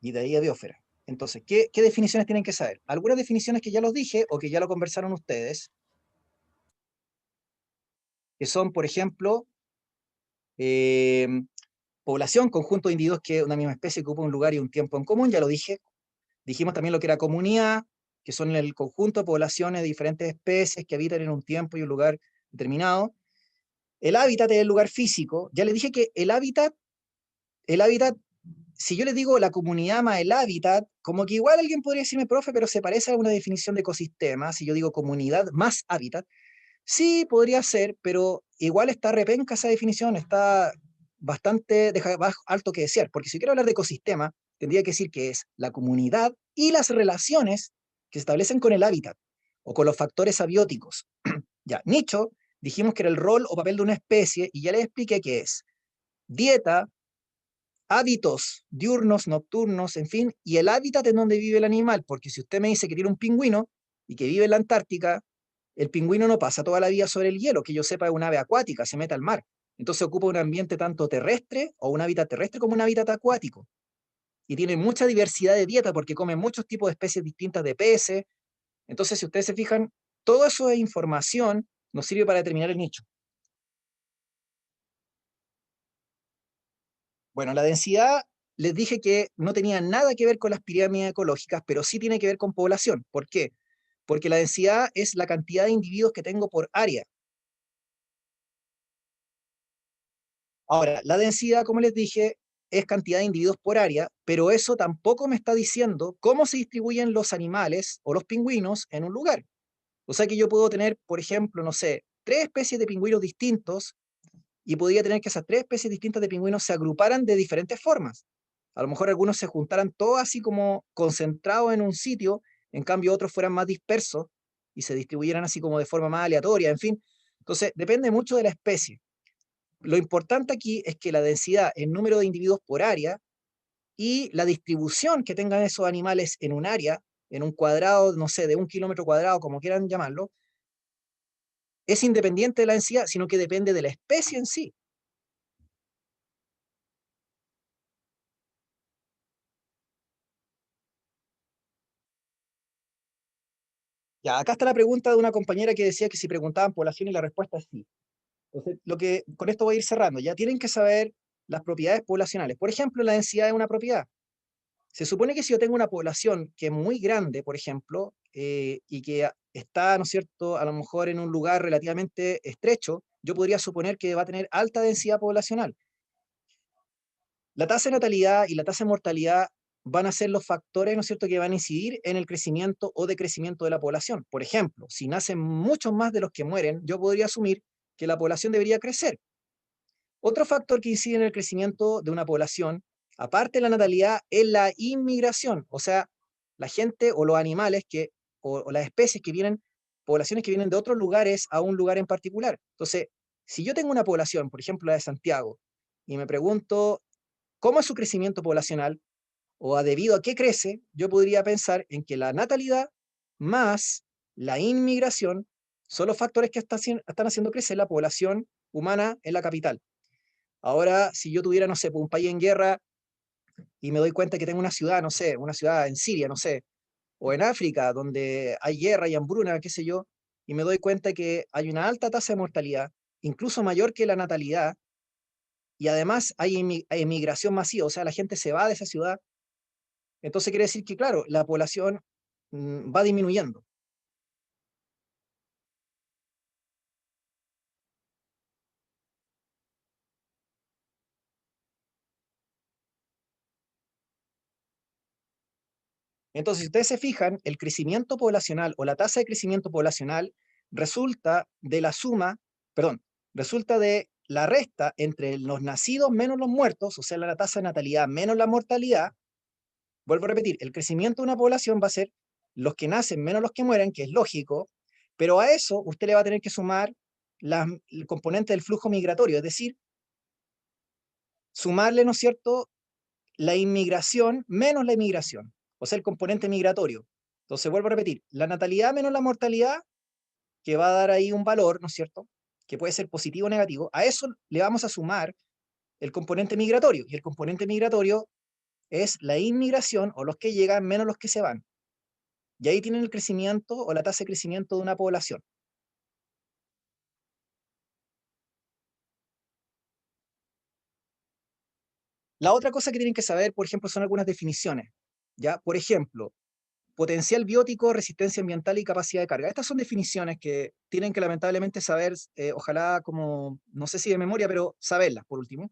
y de ahí a biosfera. Entonces, ¿qué definiciones tienen que saber? Algunas definiciones que ya los dije o que ya lo conversaron ustedes, que son, por ejemplo, eh, población, conjunto de individuos que una misma especie ocupa un lugar y un tiempo en común, ya lo dije. Dijimos también lo que era comunidad, que son el conjunto de poblaciones de diferentes especies que habitan en un tiempo y un lugar determinado. El hábitat es el lugar físico. Ya les dije que el hábitat, si yo les digo la comunidad más el hábitat, como que igual alguien podría decirme, profe, pero se parece a una definición de ecosistema. Si yo digo comunidad más hábitat, sí, podría ser, pero igual está repenca esa definición, está bastante, deja alto que desear, porque si quiero hablar de ecosistema, tendría que decir que es la comunidad y las relaciones que se establecen con el hábitat o con los factores abióticos. Ya, nicho, dijimos que era el rol o papel de una especie y ya les expliqué qué es. Dieta, hábitos diurnos, nocturnos, en fin, y el hábitat en donde vive el animal, porque si usted me dice que tiene un pingüino y que vive en la Antártica, el pingüino no pasa toda la vida sobre el hielo, que yo sepa es un ave acuática, se mete al mar. Entonces ocupa un ambiente tanto terrestre o un hábitat terrestre como un hábitat acuático. Y tiene mucha diversidad de dieta porque come muchos tipos de especies distintas de peces. Entonces, si ustedes se fijan, todo eso de información nos sirve para determinar el nicho. Bueno, la densidad, les dije que no tenía nada que ver con las pirámides ecológicas, pero sí tiene que ver con población. ¿Por qué? Porque la densidad es la cantidad de individuos que tengo por área. Ahora, la densidad, como les dije, es cantidad de individuos por área, pero eso tampoco me está diciendo cómo se distribuyen los animales o los pingüinos en un lugar. O sea que yo puedo tener, por ejemplo, no sé, 3 especies de pingüinos distintos y podría tener que esas 3 especies distintas de pingüinos se agruparan de diferentes formas. A lo mejor algunos se juntaran todos así como concentrados en un sitio, en cambio otros fueran más dispersos y se distribuyeran así como de forma más aleatoria, en fin. Entonces, depende mucho de la especie. Lo importante aquí es que la densidad, el número de individuos por área y la distribución que tengan esos animales en un área, en un cuadrado, no sé, de 1 kilómetro cuadrado, como quieran llamarlo, es independiente de la densidad, sino que depende de la especie en sí. Ya, acá está la pregunta de una compañera que decía que si preguntaban población y la respuesta es sí. Entonces, con esto voy a ir cerrando. Ya tienen que saber las propiedades poblacionales. Por ejemplo, la densidad de una propiedad. Se supone que si yo tengo una población que es muy grande, por ejemplo, y que está, ¿no es cierto?, a lo mejor en un lugar relativamente estrecho, yo podría suponer que va a tener alta densidad poblacional. La tasa de natalidad y la tasa de mortalidad van a ser los factores, ¿no es cierto?, que van a incidir en el crecimiento o decrecimiento de la población. Por ejemplo, si nacen muchos más de los que mueren, yo podría asumir que la población debería crecer. Otro factor que incide en el crecimiento de una población, aparte de la natalidad, es la inmigración, o sea, la gente o los animales o las especies que vienen, poblaciones que vienen de otros lugares a un lugar en particular. Entonces, si yo tengo una población, por ejemplo, la de Santiago, y me pregunto cómo es su crecimiento poblacional o debido a qué crece, yo podría pensar en que la natalidad más la inmigración son los factores que están haciendo crecer la población humana en la capital. Ahora, si yo tuviera, no sé, un país en guerra y me doy cuenta que tengo una ciudad, no sé, una ciudad en Siria, no sé, o en África, donde hay guerra y hambruna, qué sé yo, y me doy cuenta que hay una alta tasa de mortalidad, incluso mayor que la natalidad, y además hay emigración masiva, o sea, la gente se va de esa ciudad, entonces quiere decir que, claro, la población va disminuyendo. Entonces, si ustedes se fijan, el crecimiento poblacional o la tasa de crecimiento poblacional resulta de la suma, perdón, resulta de la resta entre los nacidos menos los muertos, o sea, la tasa de natalidad menos la mortalidad. Vuelvo a repetir, el crecimiento de una población va a ser los que nacen menos los que mueren, que es lógico, pero a eso usted le va a tener que sumar el componente del flujo migratorio, es decir, sumarle, ¿no es cierto?, la inmigración menos la inmigración, o sea, el componente migratorio. Entonces, vuelvo a repetir, la natalidad menos la mortalidad, que va a dar ahí un valor, ¿no es cierto?, que puede ser positivo o negativo, a eso le vamos a sumar el componente migratorio, y el componente migratorio es la inmigración, o los que llegan menos los que se van. Y ahí tienen el crecimiento o la tasa de crecimiento de una población. La otra cosa que tienen que saber, por ejemplo, son algunas definiciones. ¿Ya? Por ejemplo, potencial biótico, resistencia ambiental y capacidad de carga. Estas son definiciones que tienen que lamentablemente saber, ojalá como, no sé si de memoria, pero saberlas por último.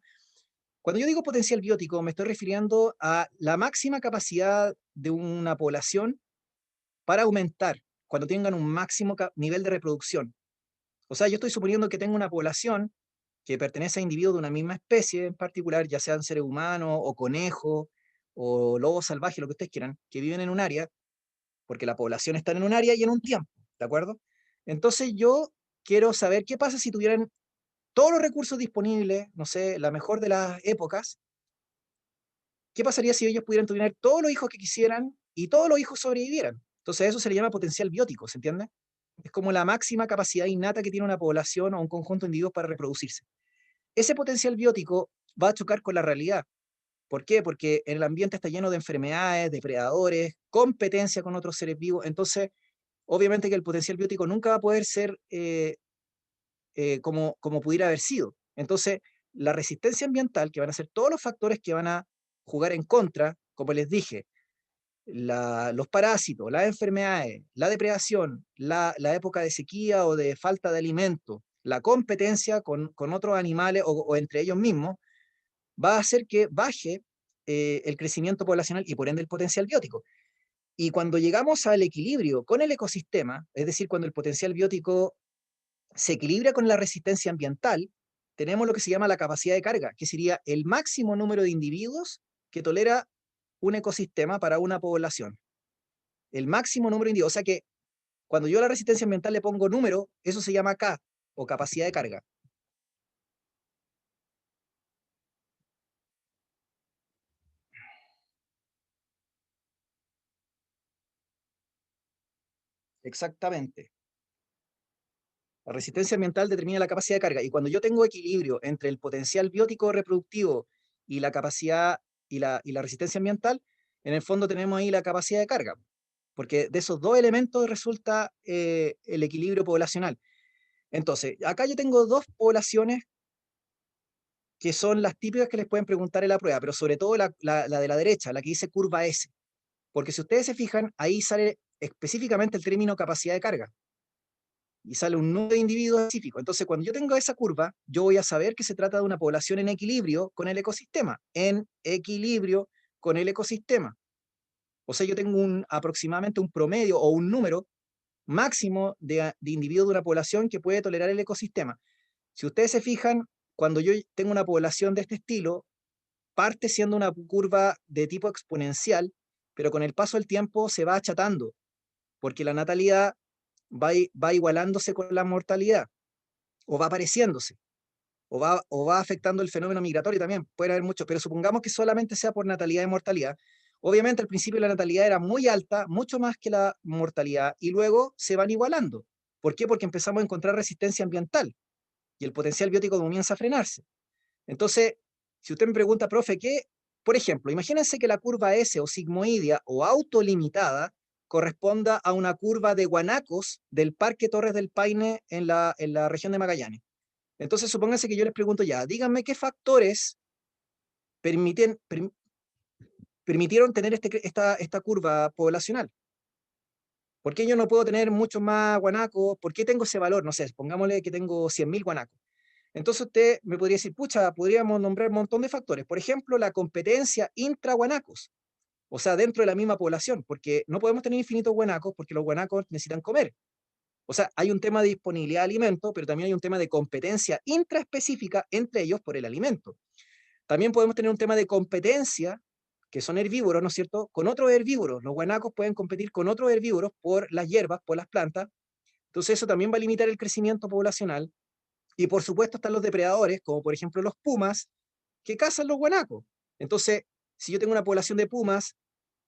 Cuando yo digo potencial biótico, me estoy refiriendo a la máxima capacidad de una población para aumentar cuando tengan un máximo nivel de reproducción. O sea, yo estoy suponiendo que tengo una población que pertenece a individuos de una misma especie en particular, ya sean seres humanos o conejos o lobos salvajes, lo que ustedes quieran, que viven en un área, porque la población está en un área y en un tiempo, ¿de acuerdo? Entonces yo quiero saber qué pasa si tuvieran todos los recursos disponibles, no sé, la mejor de las épocas, qué pasaría si ellos pudieran tener todos los hijos que quisieran y todos los hijos sobrevivieran. Entonces eso se le llama potencial biótico, ¿se entiende? Es como la máxima capacidad innata que tiene una población o un conjunto de individuos para reproducirse. Ese potencial biótico va a chocar con la realidad. ¿Por qué? Porque el ambiente está lleno de enfermedades, depredadores, competencia con otros seres vivos. Entonces, obviamente que el potencial biótico nunca va a poder ser como pudiera haber sido. Entonces, la resistencia ambiental, que van a ser todos los factores que van a jugar en contra, como les dije, los parásitos, las enfermedades, la depredación, la época de sequía o de falta de alimento, la competencia con otros animales o entre ellos mismos, va a hacer que baje el crecimiento poblacional y por ende el potencial biótico. Y cuando llegamos al equilibrio con el ecosistema, es decir, cuando el potencial biótico se equilibra con la resistencia ambiental, tenemos lo que se llama la capacidad de carga, que sería el máximo número de individuos que tolera un ecosistema para una población. El máximo número de individuos. O sea que cuando yo a la resistencia ambiental le pongo número, eso se llama K, o capacidad de carga. Exactamente. La resistencia ambiental determina la capacidad de carga. Y cuando yo tengo equilibrio entre el potencial biótico reproductivo y la capacidad y la resistencia ambiental, en el fondo tenemos ahí la capacidad de carga. Porque de esos dos elementos resulta el equilibrio poblacional. Entonces, acá yo tengo dos poblaciones que son las típicas que les pueden preguntar en la prueba, pero sobre todo la de la derecha, la que dice curva S. Porque si ustedes se fijan, ahí sale específicamente el término capacidad de carga. Y sale un número de individuos específico. Entonces, cuando yo tengo esa curva, yo voy a saber que se trata de una población en equilibrio con el ecosistema. En equilibrio con el ecosistema. O sea, yo tengo aproximadamente un promedio o un número máximo de individuos de una población que puede tolerar el ecosistema. Si ustedes se fijan, cuando yo tengo una población de este estilo, parte siendo una curva de tipo exponencial, pero con el paso del tiempo se va achatando, porque la natalidad va igualándose con la mortalidad, o va apareciéndose, o va afectando el fenómeno migratorio también, puede haber mucho, pero supongamos que solamente sea por natalidad y mortalidad. Obviamente al principio la natalidad era muy alta, mucho más que la mortalidad, y luego se van igualando. ¿Por qué? Porque empezamos a encontrar resistencia ambiental, y el potencial biótico comienza a frenarse. Entonces, si usted me pregunta, profe, ¿qué? Por ejemplo, imagínense que la curva S o sigmoidea o autolimitada corresponda a una curva de guanacos del Parque Torres del Paine en la región de Magallanes. Entonces, supónganse que yo les pregunto ya, díganme qué factores permitieron tener esta curva poblacional. ¿Por qué yo no puedo tener muchos más guanacos? ¿Por qué tengo ese valor? No sé, pongámosle que tengo 100.000 guanacos. Entonces usted me podría decir, pucha, podríamos nombrar un montón de factores. Por ejemplo, la competencia intra-guanacos. O sea, dentro de la misma población, porque no podemos tener infinitos guanacos porque los guanacos necesitan comer. O sea, hay un tema de disponibilidad de alimento, pero también hay un tema de competencia intraespecífica entre ellos por el alimento. También podemos tener un tema de competencia, que son herbívoros, ¿no es cierto?, con otros herbívoros. Los guanacos pueden competir con otros herbívoros por las hierbas, por las plantas. Entonces eso también va a limitar el crecimiento poblacional. Y por supuesto están los depredadores, como por ejemplo los pumas, que cazan los guanacos. Entonces, si yo tengo una población de pumas,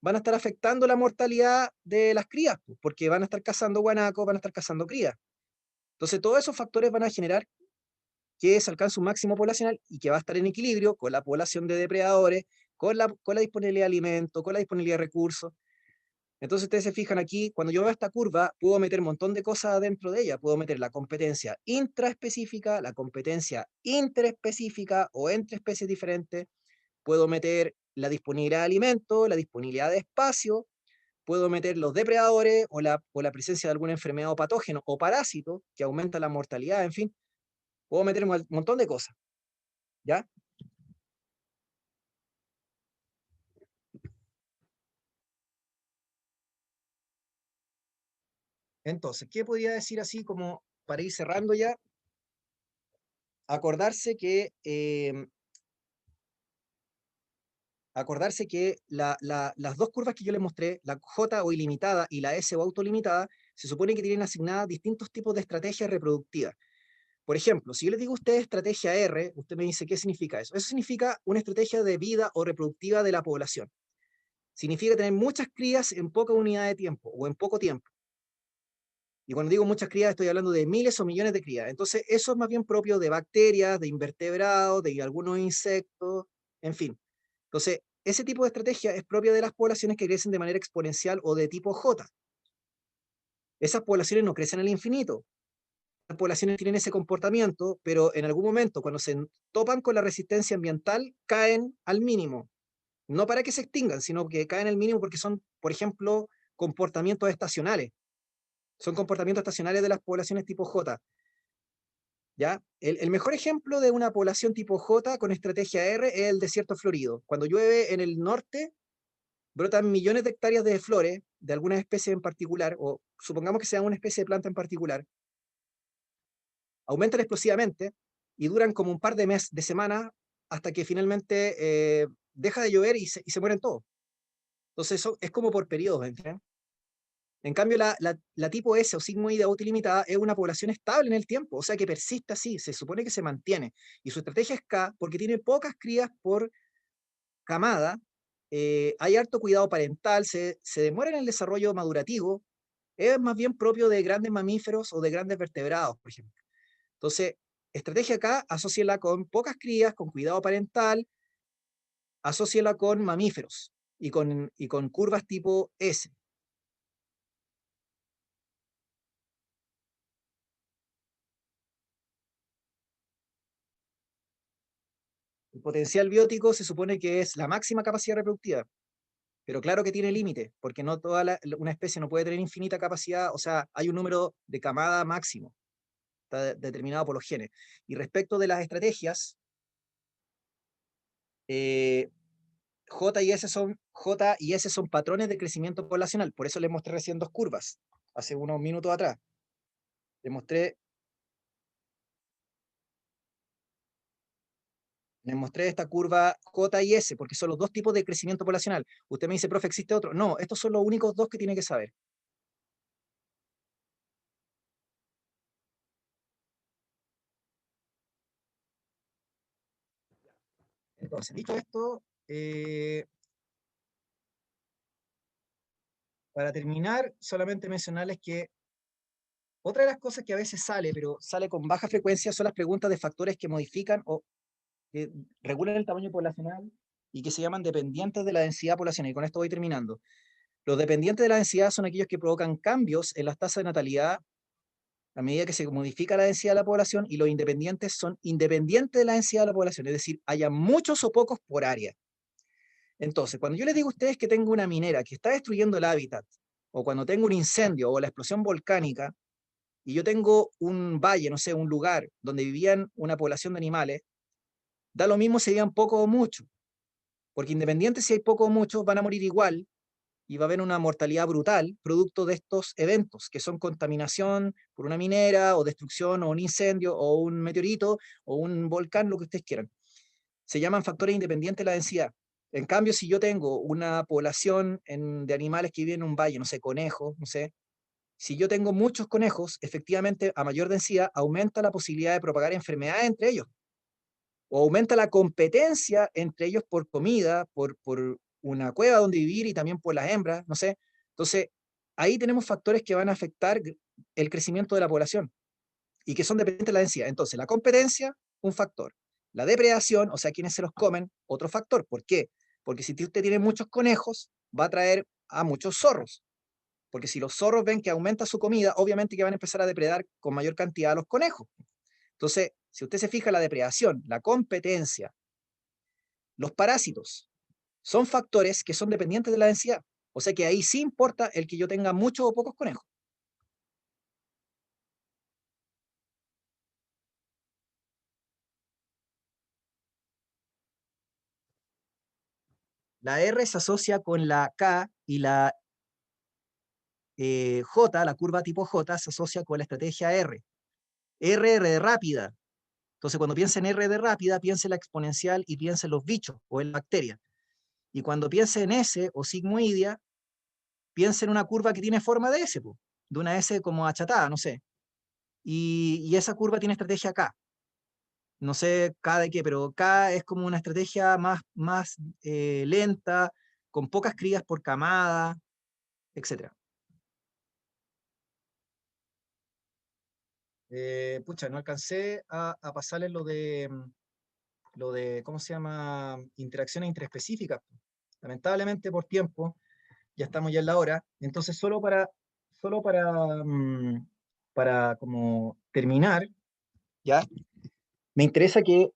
van a estar afectando la mortalidad de las crías, pues, porque van a estar cazando guanacos, van a estar cazando crías. Entonces, todos esos factores van a generar que se alcance un máximo poblacional y que va a estar en equilibrio con la población de depredadores, con la disponibilidad de alimentos, con la disponibilidad de recursos. Entonces ustedes se fijan aquí, cuando yo veo esta curva, puedo meter un montón de cosas dentro de ella. Puedo meter la competencia intraespecífica, la competencia interespecífica o entre especies diferentes. Puedo meter la disponibilidad de alimentos, la disponibilidad de espacio. Puedo meter los depredadores o la presencia de alguna enfermedad o patógeno o parásito que aumenta la mortalidad, en fin. Puedo meter un montón de cosas, ¿ya? Entonces, ¿qué podría decir así como para ir cerrando ya? Acordarse que, las dos curvas que yo les mostré, la J o ilimitada y la S o autolimitada, se supone que tienen asignadas distintos tipos de estrategias reproductivas. Por ejemplo, si yo les digo a ustedes estrategia R, usted me dice, ¿qué significa eso? Eso significa una estrategia de vida o reproductiva de la población. Significa tener muchas crías en poca unidad de tiempo o en poco tiempo. Y cuando digo muchas crías, estoy hablando de miles o millones de crías. Entonces, eso es más bien propio de bacterias, de invertebrados, de algunos insectos, en fin. Entonces, ese tipo de estrategia es propia de las poblaciones que crecen de manera exponencial o de tipo J. Esas poblaciones no crecen al infinito. Las poblaciones tienen ese comportamiento, pero en algún momento, cuando se topan con la resistencia ambiental, caen al mínimo. No para que se extingan, sino que caen al mínimo porque son, por ejemplo, comportamientos estacionales. Son comportamientos estacionales de las poblaciones tipo J. ¿Ya? El mejor ejemplo de una población tipo J con estrategia R es el desierto florido. Cuando llueve en el norte, brotan millones de hectáreas de flores de alguna especie en particular, o supongamos que sea una especie de planta en particular, aumentan explosivamente y duran como un par de semanas hasta que finalmente deja de llover y se mueren todos. Entonces eso es como por periodos. ¿Entiendes? En cambio, la tipo S o sigmoide autilimitada es una población estable en el tiempo, o sea que persiste así, se supone que se mantiene. Y su estrategia es K porque tiene pocas crías por camada, hay harto cuidado parental, se demora en el desarrollo madurativo, es más bien propio de grandes mamíferos o de grandes vertebrados, por ejemplo. Entonces, estrategia K, asóciala con pocas crías, con cuidado parental, asóciala con mamíferos y con curvas tipo S. El potencial biótico se supone que es la máxima capacidad reproductiva, pero claro que tiene límite, porque no una especie no puede tener infinita capacidad, o sea, hay un número de camada máximo, está determinado por los genes. Y respecto de las estrategias, eh, J y S son patrones de crecimiento poblacional, por eso les mostré recién dos curvas, hace unos minutos atrás. Les mostré esta curva J y S, porque son los dos tipos de crecimiento poblacional. Usted me dice, profe, ¿existe otro? No, estos son los únicos dos que tiene que saber. Entonces, dicho esto, para terminar, solamente mencionarles que otra de las cosas que a veces sale, pero sale con baja frecuencia, son las preguntas de factores que modifican o que regulan el tamaño poblacional y que se llaman dependientes de la densidad poblacional. Y con esto voy terminando. Los dependientes de la densidad son aquellos que provocan cambios en las tasas de natalidad a medida que se modifica la densidad de la población, y los independientes son independientes de la densidad de la población, es decir, haya muchos o pocos por área. Entonces, cuando yo les digo a ustedes que tengo una minera que está destruyendo el hábitat, o cuando tengo un incendio o la explosión volcánica, y yo tengo un valle, no sé, un lugar donde vivían una población de animales, da lo mismo si vivían poco o mucho. Porque independiente si hay poco o mucho, van a morir igual y va a haber una mortalidad brutal producto de estos eventos, que son contaminación por una minera, o destrucción, o un incendio, o un meteorito, o un volcán, lo que ustedes quieran. Se llaman factores independientes de la densidad. En cambio, si yo tengo una población de animales que viven en un valle, no sé, conejos, no sé, si yo tengo muchos conejos, efectivamente, a mayor densidad, aumenta la posibilidad de propagar enfermedades entre ellos, o aumenta la competencia entre ellos por comida, por una cueva donde vivir y también por las hembras, no sé. Entonces, ahí tenemos factores que van a afectar el crecimiento de la población y que son dependientes de la densidad. Entonces, la competencia, un factor. La depredación, o sea, quienes se los comen, otro factor. ¿Por qué? Porque si usted tiene muchos conejos, va a traer a muchos zorros. Porque si los zorros ven que aumenta su comida, obviamente que van a empezar a depredar con mayor cantidad a los conejos. Entonces, si usted se fija, la depredación, la competencia, los parásitos, son factores que son dependientes de la densidad. O sea que ahí sí importa el que yo tenga muchos o pocos conejos. La R se asocia con la K y la J, la curva tipo J, se asocia con la estrategia R. R de rápida. Entonces, cuando piensa en R de rápida, piensa en la exponencial y piensa en los bichos o en la bacteria. Y cuando piensa en S o sigmoidea, piensa en una curva que tiene forma de S, de una S como achatada, no sé. Y esa curva tiene estrategia K. No sé K de qué, pero K es como una estrategia más lenta, con pocas crías por camada, etc. Pucha, no alcancé a pasarles lo de, ¿cómo se llama? Interacciones interespecíficas. Lamentablemente por tiempo, ya estamos ya en la hora, entonces solo para como terminar, ¿ya? Me interesa que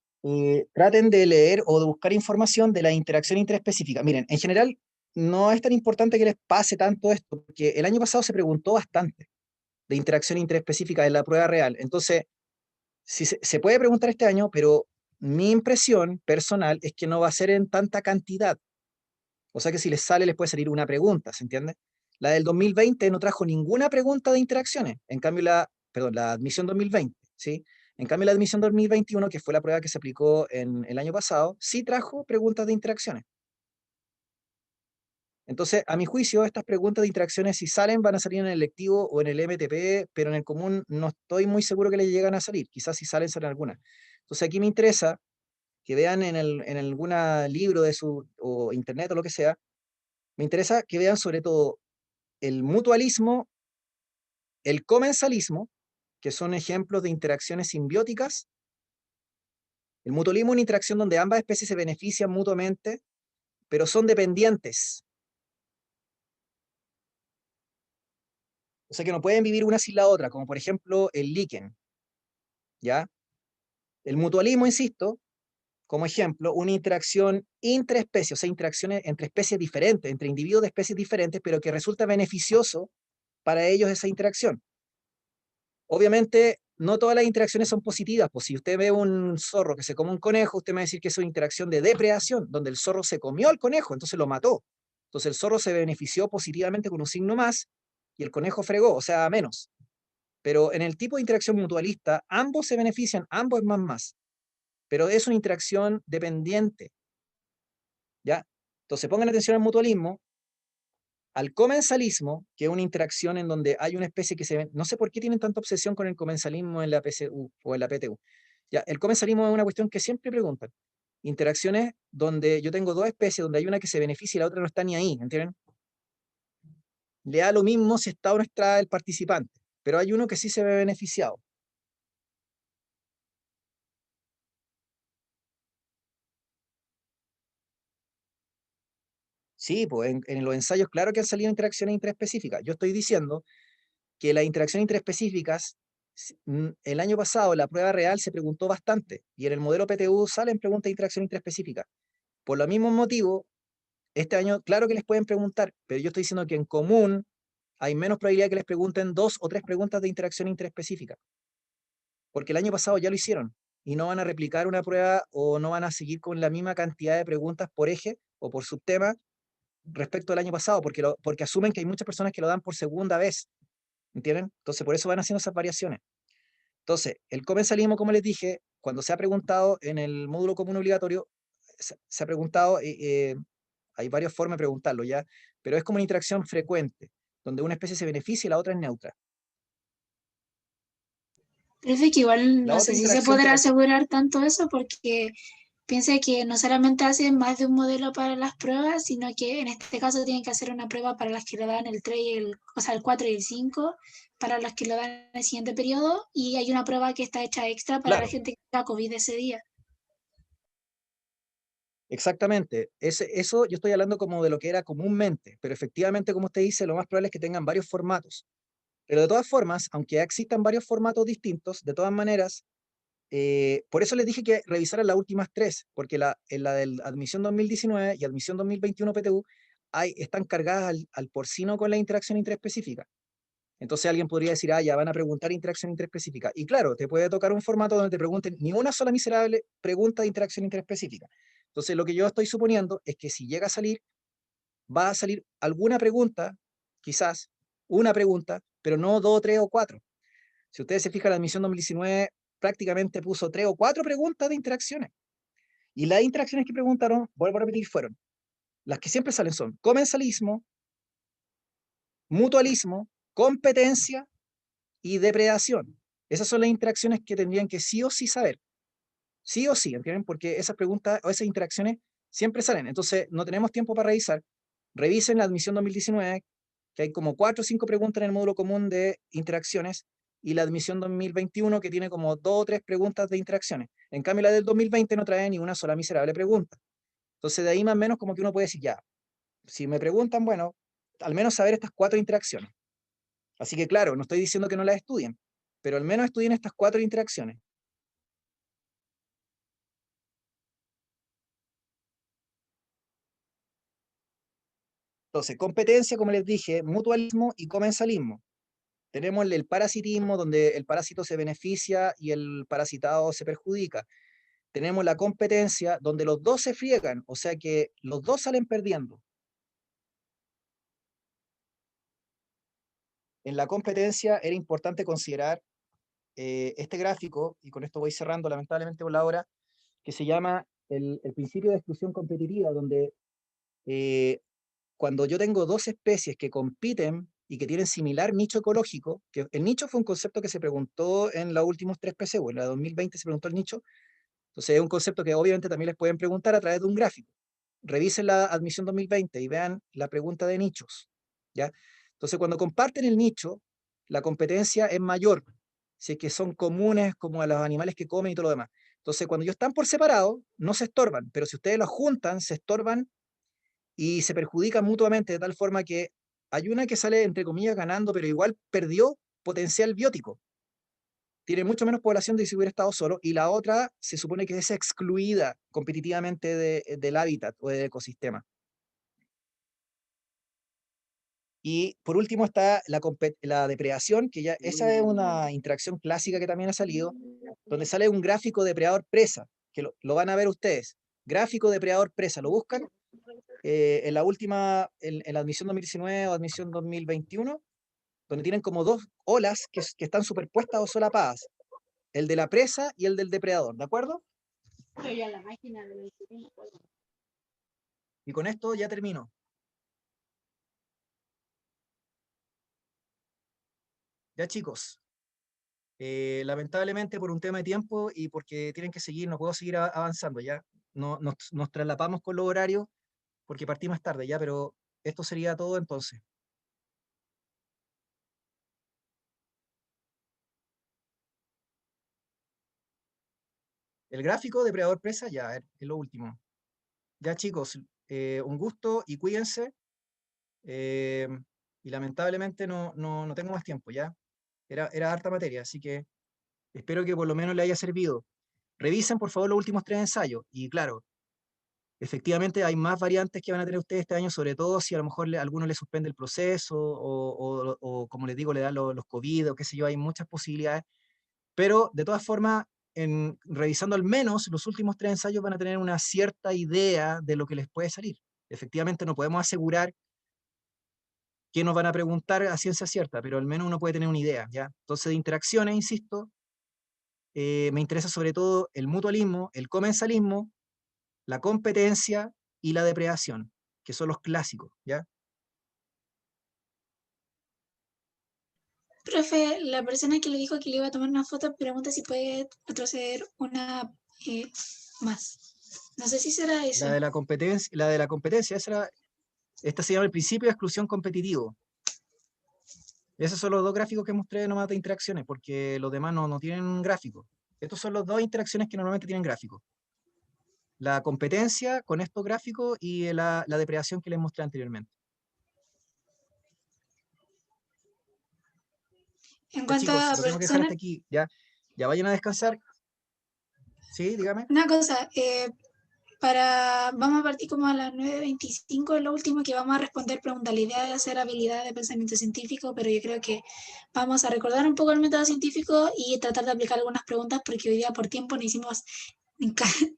traten de leer o de buscar información de la interacción interespecífica. Miren, en general no es tan importante que les pase tanto esto, porque el año pasado se preguntó bastante de interacción interespecífica en la prueba real. Entonces, sí, se puede preguntar este año, pero mi impresión personal es que no va a ser en tanta cantidad. O sea que si les sale, les puede salir una pregunta, ¿se entiende? La del 2020 no trajo ninguna pregunta de interacciones. En cambio, la admisión 2020, ¿sí? En cambio, la admisión 2021, que fue la prueba que se aplicó en el año pasado, sí trajo preguntas de interacciones. Entonces, a mi juicio, estas preguntas de interacciones, si salen, van a salir en el lectivo o en el MTP, pero en el común no estoy muy seguro que les llegan a salir. Quizás si salen, salen algunas. Entonces, aquí me interesa que vean en algún libro de o internet o lo que sea, me interesa que vean sobre todo el mutualismo, el comensalismo, que son ejemplos de interacciones simbióticas. El mutualismo es una interacción donde ambas especies se benefician mutuamente, pero son dependientes. O sea que no pueden vivir una sin la otra, como por ejemplo el líquen, ¿ya? El mutualismo, insisto, como ejemplo, una interacción intraespecie, o sea, interacciones entre especies diferentes, entre individuos de especies diferentes, pero que resulta beneficioso para ellos esa interacción. Obviamente, no todas las interacciones son positivas, pues si usted ve un zorro que se come un conejo, usted me va a decir que es una interacción de depredación, donde el zorro se comió al conejo, entonces lo mató. Entonces el zorro se benefició positivamente con un signo más y el conejo fregó, o sea, menos. Pero en el tipo de interacción mutualista, ambos se benefician, ambos es más. Pero es una interacción dependiente, ¿ya? Entonces pongan atención al mutualismo, al comensalismo, que es una interacción en donde hay una especie que se ve, no sé por qué tienen tanta obsesión con el comensalismo en la PCU o en la PTU. Ya, el comensalismo es una cuestión que siempre preguntan. Interacciones donde yo tengo dos especies, donde hay una que se beneficia y la otra no está ni ahí, ¿entienden? Le da lo mismo si está o no está el participante, pero hay uno que sí se ve beneficiado. Sí, pues en los ensayos, claro que han salido interacciones interespecíficas. Yo estoy diciendo que las interacciones interespecíficas, el año pasado la prueba real se preguntó bastante, y en el modelo PTU salen preguntas de interacción interespecífica. Por lo mismo motivo, este año, claro que les pueden preguntar, pero yo estoy diciendo que en común hay menos probabilidad que les pregunten 2 o 3 preguntas de interacción interespecífica, porque el año pasado ya lo hicieron. y no van a replicar una prueba o no van a seguir con la misma cantidad de preguntas por eje o por subtema respecto al año pasado, porque asumen que hay muchas personas que lo dan por segunda vez, ¿entienden? Entonces, por eso van haciendo esas variaciones. Entonces, el comensalismo, como les dije, cuando se ha preguntado en el módulo común obligatorio, se ha preguntado, hay varias formas de preguntarlo ya, pero es como una interacción frecuente, donde una especie se beneficia y la otra es neutra. Profe, que igual La no otra sé si se interacción podrá asegurar tanto eso porque piensa que no solamente hacen más de un modelo para las pruebas, sino que en este caso tienen que hacer una prueba para las que lo dan el 3 y o sea, el 4 y el 5, para las que lo dan en el siguiente periodo, y hay una prueba que está hecha extra para la claro, gente que tenga COVID ese día. exactamente. Eso yo estoy hablando como de lo que era comúnmente, pero efectivamente, como usted dice, lo más probable es que tengan varios formatos. Pero de todas formas, aunque ya existan varios formatos distintos, de todas maneras, por eso les dije que revisaran las últimas tres, porque en la de admisión 2019 y admisión 2021 PTU están cargadas al porcino con la interacción interespecífica. Entonces alguien podría decir, ah, ya van a preguntar interacción interespecífica. Y claro, te puede tocar un formato donde te pregunten ni una sola miserable pregunta de interacción interespecífica. Entonces lo que yo estoy suponiendo es que si llega a salir, va a salir alguna pregunta, quizás una pregunta, pero no dos, tres o cuatro. Si ustedes se fijan, la admisión 2019 prácticamente puso 3 o 4 preguntas de interacciones. Y las interacciones que preguntaron, vuelvo a repetir, fueron las que siempre salen son comensalismo, mutualismo, competencia y depredación. Esas son las interacciones que tendrían que sí o sí saber. Sí o sí, ¿entienden? Porque esas preguntas o esas interacciones siempre salen. Entonces, no tenemos tiempo para revisar. Revisen la admisión 2019, que hay como 4 o 5 preguntas en el módulo común de interacciones, y la admisión 2021, que tiene como 2 o 3 preguntas de interacciones. En cambio, la del 2020 no trae ni una sola miserable pregunta. Entonces, de ahí más o menos como que uno puede decir, ya, si me preguntan, bueno, al menos saber estas 4 interacciones. Así que claro, no estoy diciendo que no las estudien, pero al menos estudien estas 4 interacciones. Entonces, competencia, como les dije, mutualismo y comensalismo. Tenemos el parasitismo, donde el parásito se beneficia y el parasitado se perjudica. Tenemos la competencia, donde los dos se friegan, o sea que los dos salen perdiendo. En la competencia era importante considerar este gráfico, y con esto voy cerrando lamentablemente por la hora, que se llama el principio de exclusión competitiva, donde eh, cuando yo tengo dos especies que compiten y que tienen similar nicho ecológico, que el nicho fue un concepto que se preguntó en los últimos 3 PSU, en la 2020 se preguntó el nicho, entonces es un concepto que obviamente también les pueden preguntar a través de un gráfico. Revisen la admisión 2020 y vean la pregunta de nichos, ¿ya? Entonces cuando comparten el nicho, la competencia es mayor, si es que son comunes como a los animales que comen y todo lo demás. Entonces cuando ellos están por separado, no se estorban, pero si ustedes los juntan, se estorban y se perjudican mutuamente de tal forma que hay una que sale, entre comillas, ganando, pero igual perdió potencial biótico. Tiene mucho menos población de si hubiera estado solo, y la otra se supone que es excluida competitivamente del hábitat o del ecosistema. Y por último está la depredación, que ya esa es una interacción clásica que también ha salido, donde sale un gráfico depredador-presa, que lo van a ver ustedes. Gráfico depredador-presa, lo buscan en la última, en la admisión 2019 o admisión 2021, donde tienen como dos olas que están superpuestas o solapadas, el de la presa y el del depredador, ¿de acuerdo? Y con esto ya termino. Ya chicos, lamentablemente por un tema de tiempo y porque tienen que seguir, no puedo seguir avanzando ya. No, nos traslapamos con los horarios porque partimos tarde ya, pero esto sería todo entonces. El gráfico depredador presa ya es lo último. Ya chicos, un gusto y cuídense. eh, y lamentablemente no tengo más tiempo ya. Era harta materia, así que espero que por lo menos le haya servido. Revisen por favor los últimos 3 ensayos y claro, efectivamente hay más variantes que van a tener ustedes este año, sobre todo si a lo mejor alguno le suspende el proceso o como les digo, le dan los COVID o qué sé yo, hay muchas posibilidades, pero de todas formas revisando al menos los últimos 3 ensayos van a tener una cierta idea de lo que les puede salir. Efectivamente no podemos asegurar que nos van a preguntar a ciencia cierta, pero al menos uno puede tener una idea, ¿ya? Entonces de interacciones, insisto, me interesa sobre todo el mutualismo, el comensalismo, la competencia y la depredación, que son los clásicos, ¿ya? Profe, la persona que le dijo que le iba a tomar una foto pregunta si puede retroceder una más. No sé si será eso. La de la competencia, esta se llama el principio de exclusión competitivo. Esos son los 2 gráficos que mostré nomás de interacciones, porque los demás no tienen gráficos. Estos son los 2 interacciones que normalmente tienen gráficos. La competencia con estos gráficos y la depredación que les mostré anteriormente. En Ya, cuanto chicos, a lo tengo que dejar personas, hasta aquí. Ya vayan a descansar. Sí, dígame. una cosa, vamos a partir como a las 9:25, lo último que vamos a responder preguntas. La idea de hacer habilidad de pensamiento científico, pero yo creo que vamos a recordar un poco el método científico y tratar de aplicar algunas preguntas, porque hoy día por tiempo no hicimos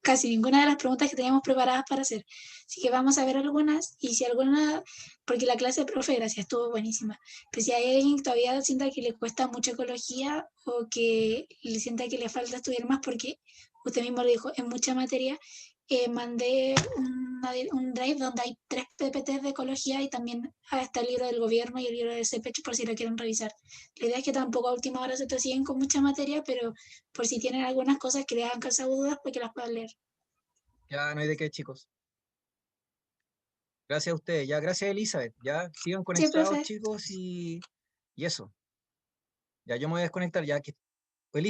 casi ninguna de las preguntas que teníamos preparadas para hacer. Así que vamos a ver algunas, y si alguna, porque la clase de profe, gracias, estuvo buenísima, pero si hay alguien que todavía sienta que le cuesta mucho ecología o que le sienta que le falta estudiar más, porque usted mismo lo dijo, en mucha materia, mandé un drive donde hay 3 PPTs de ecología y también está el libro del gobierno y el libro del CPECH por si lo quieren revisar. La idea es que tampoco a última hora se te siguen con mucha materia, pero por si tienen algunas cosas que les han causado dudas, pues que las puedan leer. Ya no hay de qué, chicos. Gracias a ustedes. Ya, gracias, Elizabeth. Ya, sigan Sí, conectados, profe. chicos, y eso. Ya, yo me voy a desconectar, ya que